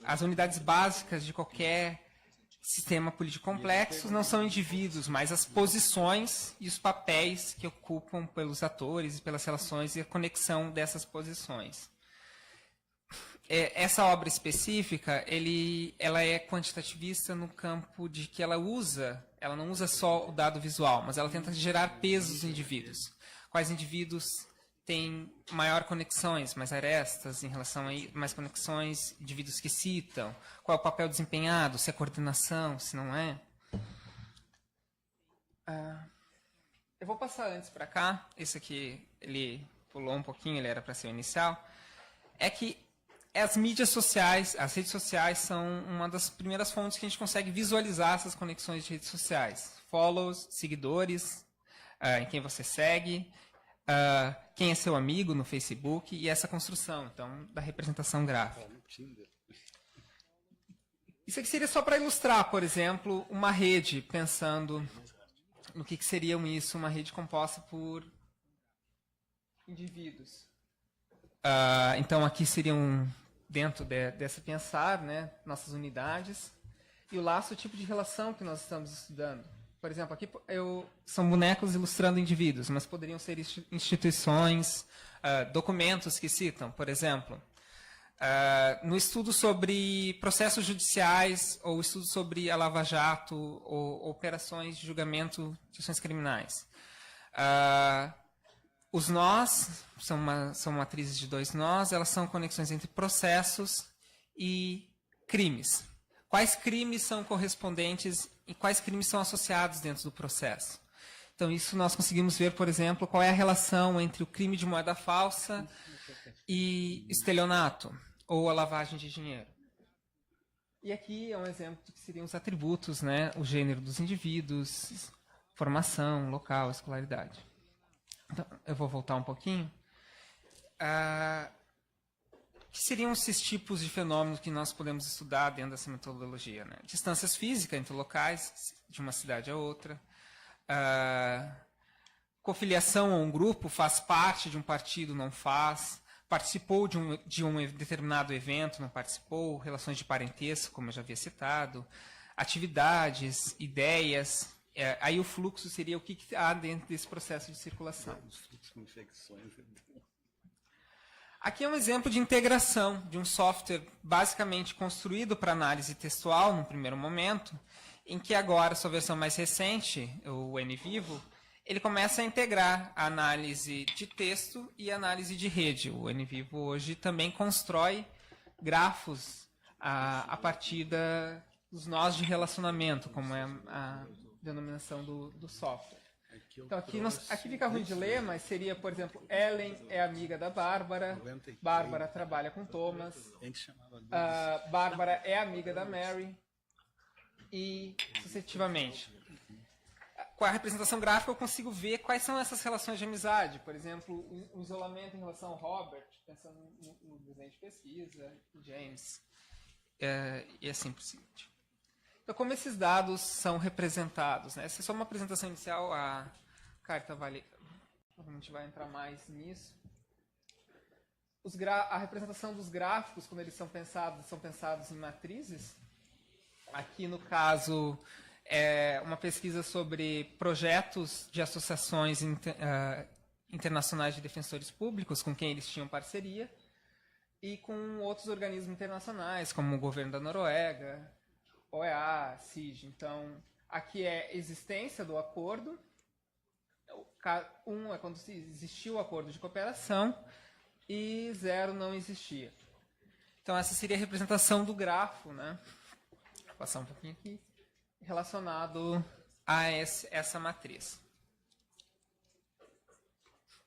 As unidades básicas de qualquer sistema político complexo não são indivíduos, mas as posições e os papéis que ocupam pelos atores e pelas relações e a conexão dessas posições. Essa obra específica, ela é quantitativista no campo de que ela não usa só o dado visual, mas ela tenta gerar pesos dos indivíduos. Quais indivíduos têm maior conexões, mais arestas em relação a mais conexões, indivíduos que citam, qual é o papel desempenhado, se é coordenação, se não é. Eu vou passar antes para cá, esse aqui ele pulou um pouquinho, ele era para ser o inicial, é que as mídias sociais, as redes sociais são uma das primeiras fontes que a gente consegue visualizar essas conexões de redes sociais. Follows, seguidores, em quem você segue, quem é seu amigo no Facebook e essa construção, então, da representação gráfica. Isso aqui seria só para ilustrar, por exemplo, uma rede, pensando no que seria isso, uma rede composta por indivíduos. Então, aqui seriam, dentro dessa pensar, né, nossas unidades, e o laço, o tipo de relação que nós estamos estudando. Por exemplo, aqui são bonecos ilustrando indivíduos, mas poderiam ser instituições, documentos que citam, por exemplo. No estudo sobre processos judiciais, ou estudo sobre a Lava Jato, ou operações de julgamento de ações criminais. Os nós são matrizes de 2 nós, elas são conexões entre processos e crimes. Quais crimes são correspondentes e quais crimes são associados dentro do processo? Então, isso nós conseguimos ver, por exemplo, qual é a relação entre o crime de moeda falsa e estelionato, ou a lavagem de dinheiro. E aqui é um exemplo do que seriam os atributos, né? O gênero dos indivíduos, formação, local, escolaridade. Então, eu vou voltar um pouquinho. Que seriam esses tipos de fenômenos que nós podemos estudar dentro dessa metodologia? Né? Distâncias físicas entre locais, de uma cidade a outra. Cofiliação a um grupo, faz parte de um partido, não faz. Participou de um determinado evento, não participou. Relações de parentesco, como eu já havia citado. Atividades, ideias. Aí o fluxo seria o que há dentro desse processo de circulação. Aqui é um exemplo de integração de um software basicamente construído para análise textual, no primeiro momento, em que agora, sua versão mais recente, o NVivo, ele começa a integrar a análise de texto e a análise de rede. O NVivo hoje também constrói grafos a partir dos nós de relacionamento, como é a denominação do software. Então, aqui fica ruim de ler, mas seria, por exemplo, Ellen é amiga da Bárbara, Bárbara trabalha com Thomas, Bárbara é amiga da Mary, e sucessivamente. Com a representação gráfica, eu consigo ver quais são essas relações de amizade. Por exemplo, o isolamento em relação ao Robert, pensando no desenho de pesquisa, James, e assim por seguinte. Então, como esses dados são representados? Né? Essa é só uma apresentação inicial, a Carta provavelmente vai entrar mais nisso. A representação dos gráficos, quando eles são pensados em matrizes. Aqui, no caso, é uma pesquisa sobre projetos de associações internacionais de defensores públicos, com quem eles tinham parceria, e com outros organismos internacionais, como o governo da Noruega, OEA, CIG. Então, aqui é a existência do acordo. 1 é quando existiu o acordo de cooperação e 0 não existia. Então, essa seria a representação do grafo, né? Vou passar um pouquinho aqui, relacionado a essa matriz.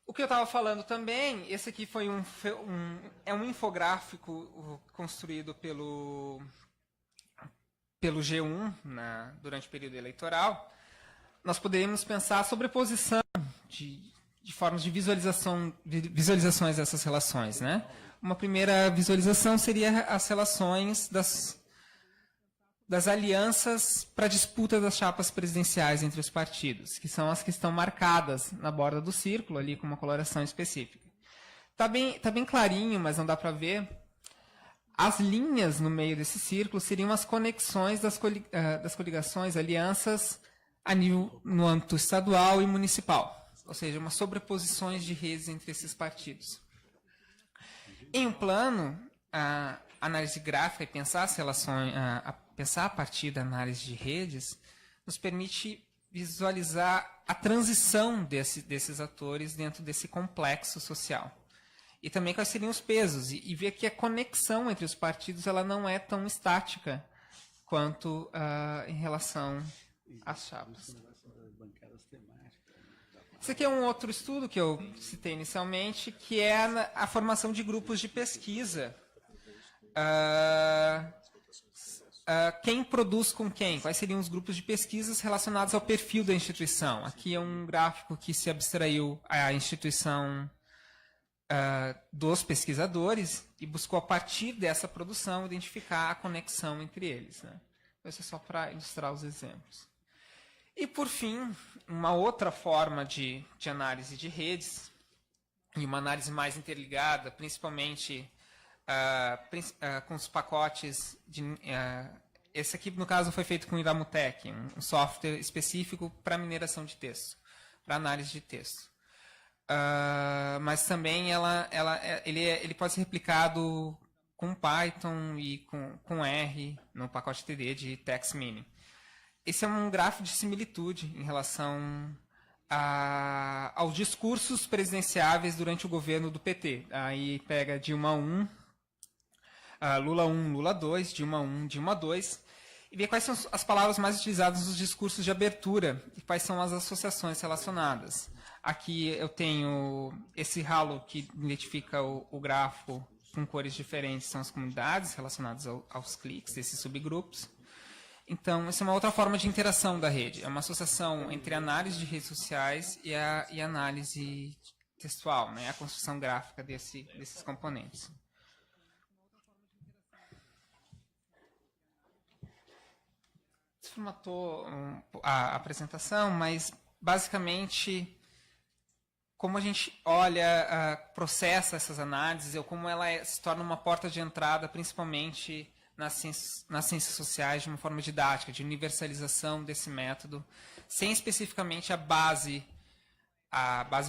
O que eu estava falando também, esse aqui foi é um infográfico construído pelo G1 durante o período eleitoral. Nós poderíamos pensar a sobreposição de formas de visualizações dessas relações. Né? Uma primeira visualização seria as relações das alianças para a disputa das chapas presidenciais entre os partidos, que são as que estão marcadas na borda do círculo, ali com uma coloração específica. Tá bem clarinho, mas não dá para ver. As linhas no meio desse círculo seriam as conexões das coligações, alianças no âmbito estadual e municipal, ou seja, umas sobreposições de redes entre esses partidos. Em um plano, a análise gráfica e pensar as relações, pensar a partir da análise de redes, nos permite visualizar a transição desses atores dentro desse complexo social. E também quais seriam os pesos, e ver que a conexão entre os partidos ela não é tão estática quanto em relação às chapas. Esse aqui é um outro estudo que eu citei inicialmente, que é a formação de grupos de pesquisa. Quem produz com quem? Quais seriam os grupos de pesquisas relacionados ao perfil da instituição? Aqui é um gráfico que se abstraiu a instituição dos pesquisadores e buscou, a partir dessa produção, identificar a conexão entre eles, né? Isso é só para ilustrar os exemplos. E, por fim, uma outra forma de análise de redes, e uma análise mais interligada, principalmente com os pacotes esse aqui, no caso, foi feito com o Iramutec, um software específico para mineração de texto, para análise de texto. Mas também ele pode ser replicado com Python e com R no pacote TD de TextMining. Esse é um gráfico de similitude em relação aos discursos presidenciáveis durante o governo do PT. Aí pega Dilma 1, Lula 1, Lula 2, Dilma 1, Dilma 2, e ver quais são as palavras mais utilizadas nos discursos de abertura e quais são as associações relacionadas. Aqui eu tenho esse halo que identifica o grafo com cores diferentes, são as comunidades relacionadas aos cliques, esses subgrupos. Então, essa é uma outra forma de interação da rede. É uma associação entre a análise de redes sociais e a análise textual, né? A construção gráfica desses componentes. Desformatou a apresentação, mas, basicamente, como a gente olha, processa essas análises, ou como ela se torna uma porta de entrada, principalmente nas ciências sociais, de uma forma didática, de universalização desse método, sem especificamente a base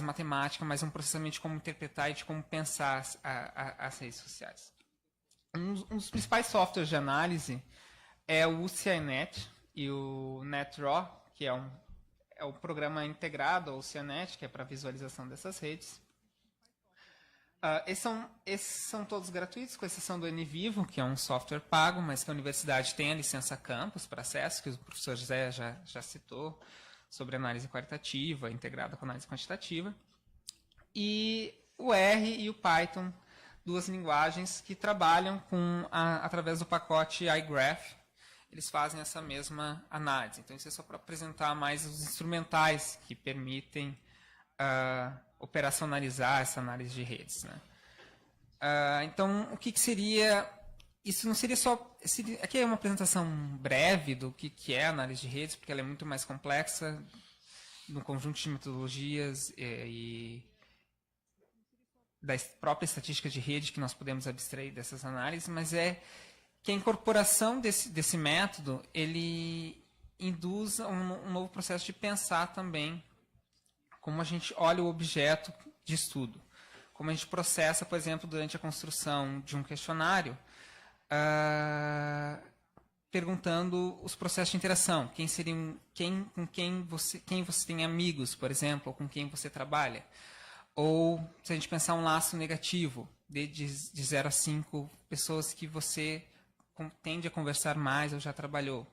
matemática, mas um processamento de como interpretar e de como pensar as redes sociais. Um dos principais softwares de análise é o UCINet e o NetRaw, que é o programa integrado ao UCINet, que é para visualização dessas redes. Esses são todos gratuitos, com exceção do NVivo, que é um software pago, mas que a universidade tem a licença campus para acesso, que o professor José já citou, sobre análise qualitativa, integrada com análise quantitativa. E o R e o Python, duas linguagens que trabalham através do pacote iGraph. Eles fazem essa mesma análise. Então, isso é só para apresentar mais os instrumentais que permitem operacionalizar essa análise de redes, né? Então, o que seria... Isso não seria só... Aqui é uma apresentação breve do que é a análise de redes, porque ela é muito mais complexa, no conjunto de metodologias e da própria estatística de rede que nós podemos abstrair dessas análises, mas é que a incorporação desse método, ele induz um novo processo de pensar também como a gente olha o objeto de estudo. Como a gente processa, por exemplo, durante a construção de um questionário, perguntando os processos de interação. Com quem você tem amigos, por exemplo, ou com quem você trabalha. Ou, se a gente pensar um laço negativo, de 0 a 5 pessoas que você tende a conversar mais ou já trabalhou.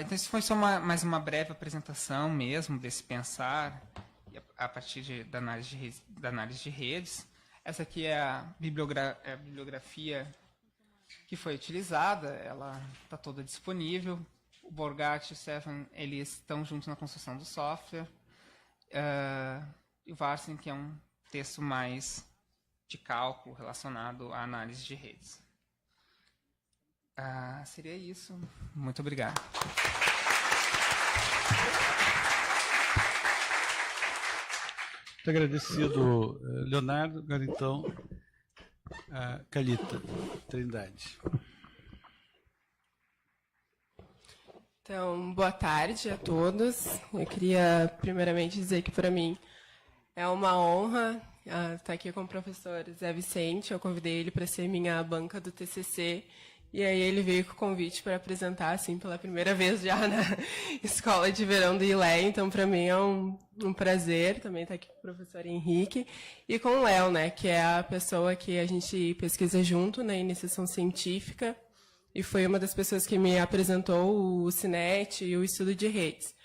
Então, isso foi só mais uma breve apresentação mesmo desse pensar a partir da análise de redes. Essa aqui é a bibliografia que foi utilizada, ela está toda disponível. O Borgat e o Stefan, eles estão juntos na construção do software. E o Varsin, que é um texto mais de cálculo relacionado à análise de redes. Seria isso. Muito obrigado. Muito agradecido, Leonardo. Agora, então, a Calita Trindade. Então, boa tarde a todos. Eu queria, primeiramente, dizer que, para mim, é uma honra estar aqui com o professor Zé Vicente. Eu convidei ele para ser minha banca do TCC, e aí ele veio com o convite para apresentar, assim, pela primeira vez já na Escola de Verão do ILE. Então, para mim, é um prazer também estar aqui com o professor Henrique e com o Léo, né, que é a pessoa que a gente pesquisa junto na iniciação científica, e foi uma das pessoas que me apresentou o CINET e o estudo de redes.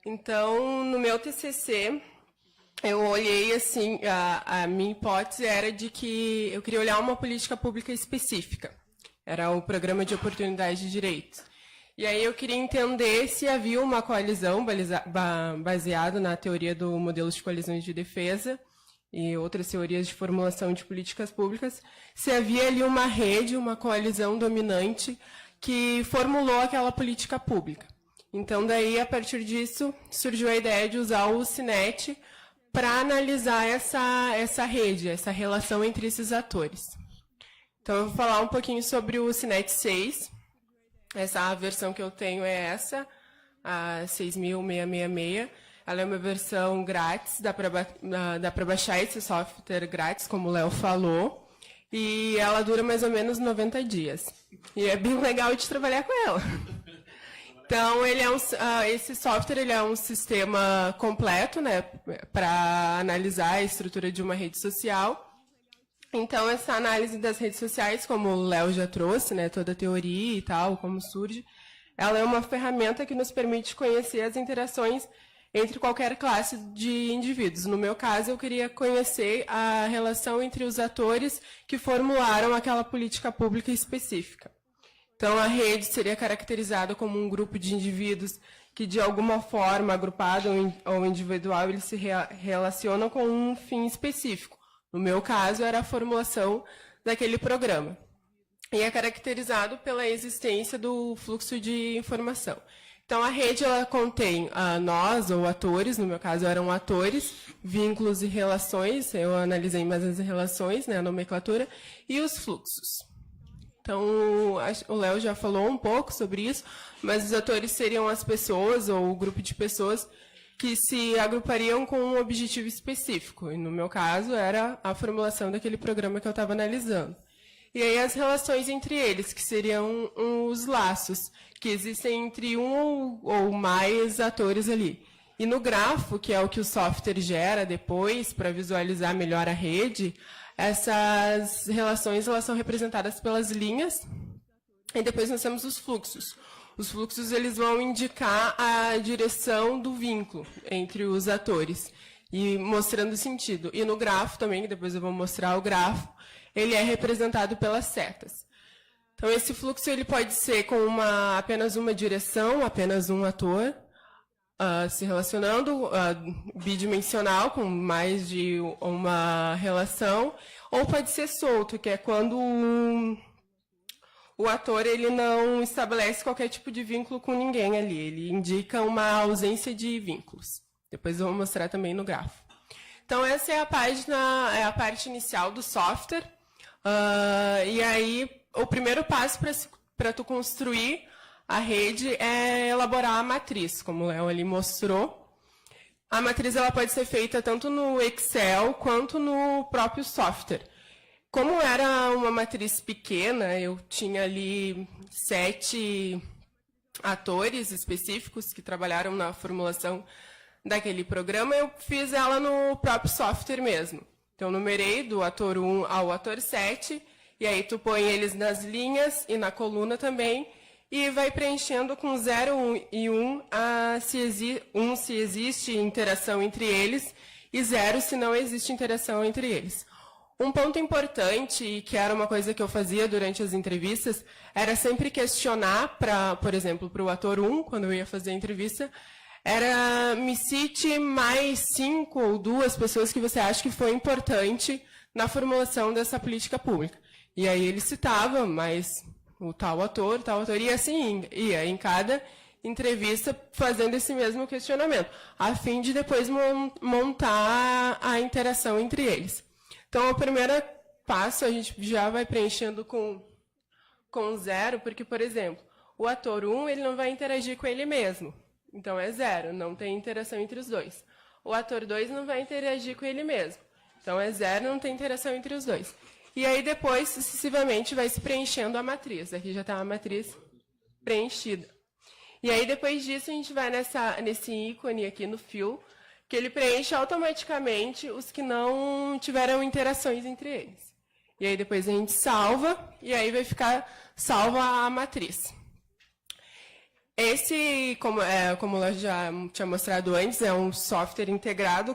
Então, no meu TCC, eu olhei assim, a minha hipótese era de que eu queria olhar uma política pública específica. Era o Programa de Oportunidade de Direitos. E aí eu queria entender se havia uma coalizão baseada na teoria do modelo de coalizões de defesa e outras teorias de formulação de políticas públicas, se havia ali uma rede, uma coalizão dominante que formulou aquela política pública. Então, daí, a partir disso, surgiu a ideia de usar o CINET para analisar essa rede, essa relação entre esses atores. Então, eu vou falar um pouquinho sobre o CINET 6. Essa versão que eu tenho é essa, a 6.666. Ela é uma versão grátis, dá para baixar esse software grátis, como o Léo falou, e ela dura mais ou menos 90 dias. E é bem legal de trabalhar com ela. Então, esse software ele é um sistema completo, né, para analisar a estrutura de uma rede social. Então, essa análise das redes sociais, como o Léo já trouxe, né, toda a teoria e tal, como surge, ela é uma ferramenta que nos permite conhecer as interações entre qualquer classe de indivíduos. No meu caso, eu queria conhecer a relação entre os atores que formularam aquela política pública específica. Então, a rede seria caracterizada como um grupo de indivíduos que, de alguma forma, agrupado ou individual, eles se relacionam com um fim específico. No meu caso, era a formulação daquele programa. E é caracterizado pela existência do fluxo de informação. Então, a rede ela contém nós, ou atores, no meu caso eram atores, vínculos e relações, eu analisei mais as relações, né, a nomenclatura, e os fluxos. Então, o Léo já falou um pouco sobre isso, mas os atores seriam as pessoas, ou o grupo de pessoas, que se agrupariam com um objetivo específico. E, no meu caso, era a formulação daquele programa que eu estava analisando. E aí as relações entre eles, que seriam os laços, que existem entre um ou mais atores ali. E no grafo, que é o que o software gera depois, para visualizar melhor a rede, essas relações elas são representadas pelas linhas, e depois nós temos os fluxos. Os fluxos eles vão indicar a direção do vínculo entre os atores, e mostrando o sentido. E no grafo também, que depois eu vou mostrar o grafo, ele é representado pelas setas. Então, esse fluxo ele pode ser com apenas uma direção, apenas um ator, se relacionando, bidimensional, com mais de uma relação, ou pode ser solto, que é quando o ator ele não estabelece qualquer tipo de vínculo com ninguém ali, ele indica uma ausência de vínculos. Depois eu vou mostrar também no grafo. Então, essa é a página, é a parte inicial do software. E aí, o primeiro passo para tu construir a rede é elaborar a matriz, como o Léo ali mostrou. A matriz ela pode ser feita tanto no Excel quanto no próprio software. Como era uma matriz pequena, eu tinha ali 7 atores específicos que trabalharam na formulação daquele programa, eu fiz ela no próprio software mesmo. Então, numerei do ator 1 ao ator 7, e aí tu põe eles nas linhas e na coluna também, e vai preenchendo com 0, 1 e 1, se existe interação entre eles, e 0 se não existe interação entre eles. Um ponto importante, e que era uma coisa que eu fazia durante as entrevistas, era sempre questionar, por exemplo, para o ator 1, quando eu ia fazer a entrevista, era me cite mais 5 ou 2 pessoas que você acha que foi importante na formulação dessa política pública. E aí ele citava mais o tal ator, e assim ia em cada entrevista fazendo esse mesmo questionamento, a fim de depois montar a interação entre eles. Então, o primeiro passo a gente já vai preenchendo com 0, porque, por exemplo, o ator 1 ele não vai interagir com ele mesmo, então é 0, não tem interação entre os dois. O ator 2 não vai interagir com ele mesmo, então é 0, não tem interação entre os dois. E aí depois, sucessivamente, vai se preenchendo a matriz. Aqui já está a matriz preenchida. E aí, depois disso, a gente vai nesse ícone aqui no fio, que ele preenche automaticamente os que não tiveram interações entre eles. E aí, depois a gente salva, e aí vai ficar salva a matriz. Esse, como eu já tinha mostrado antes, é um software integrado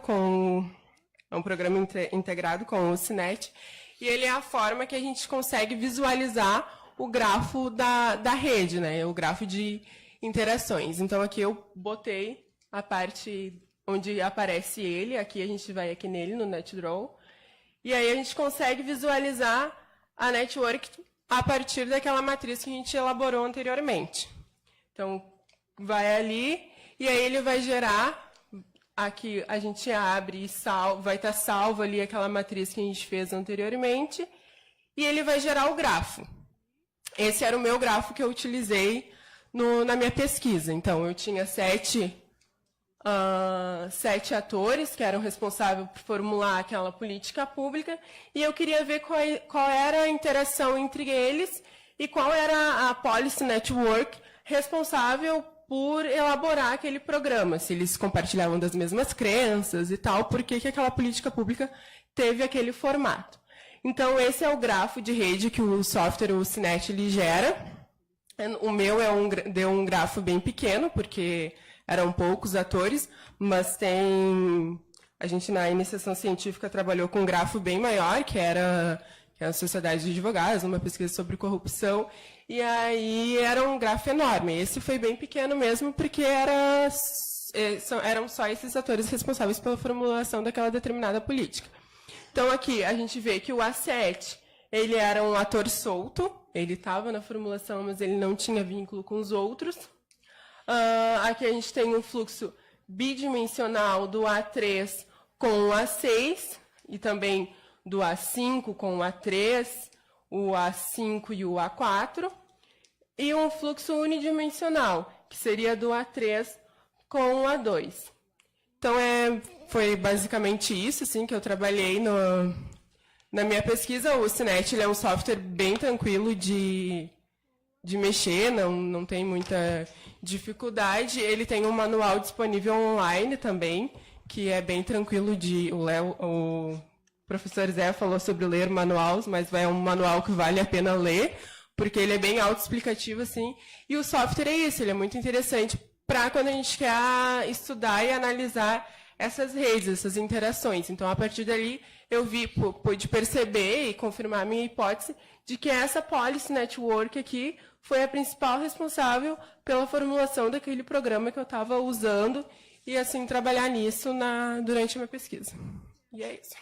é um programa integrado com o CINET, e ele é a forma que a gente consegue visualizar o grafo da rede, né? O grafo de interações. Então, aqui eu botei a parte onde aparece ele, aqui a gente vai aqui nele, no NetDraw, e aí a gente consegue visualizar a network a partir daquela matriz que a gente elaborou anteriormente. Então, vai ali, e aí ele vai gerar, aqui a gente abre e vai estar salvo ali aquela matriz que a gente fez anteriormente, e ele vai gerar o grafo. Esse era o meu grafo que eu utilizei na minha pesquisa. Então, eu tinha 7 atores que eram responsáveis por formular aquela política pública, e eu queria ver qual era a interação entre eles e qual era a Policy Network responsável por elaborar aquele programa, se eles compartilhavam das mesmas crenças e tal, por que aquela política pública teve aquele formato. Então, esse é o grafo de rede que o software, o CINET, ele gera. O meu deu um grafo bem pequeno, porque eram poucos atores, mas a gente na iniciação científica trabalhou com um grafo bem maior, que era a Sociedade de Advogados, uma pesquisa sobre corrupção, e aí era um grafo enorme. Esse foi bem pequeno mesmo, porque eram só esses atores responsáveis pela formulação daquela determinada política. Então, aqui a gente vê que o A7, ele era um ator solto, ele estava na formulação, mas ele não tinha vínculo com os outros. Aqui a gente tem um fluxo bidimensional do A3 com o A6, e também do A5 com o A3, o A5 e o A4, e um fluxo unidimensional, que seria do A3 com o A2. Então, foi basicamente isso assim, que eu trabalhei na minha pesquisa. O CINET ele é um software bem tranquilo de mexer, não tem muita dificuldade. Ele tem um manual disponível online também, que é bem tranquilo o professor Zé falou sobre ler manuais, mas é um manual que vale a pena ler, porque ele é bem autoexplicativo, assim. E o software é isso, ele é muito interessante para quando a gente quer estudar e analisar essas redes, essas interações. Então, a partir dali, eu pude perceber e confirmar a minha hipótese de que essa Policy Network aqui foi a principal responsável pela formulação daquele programa que eu estava usando e, assim, trabalhar nisso durante a minha pesquisa. E é isso.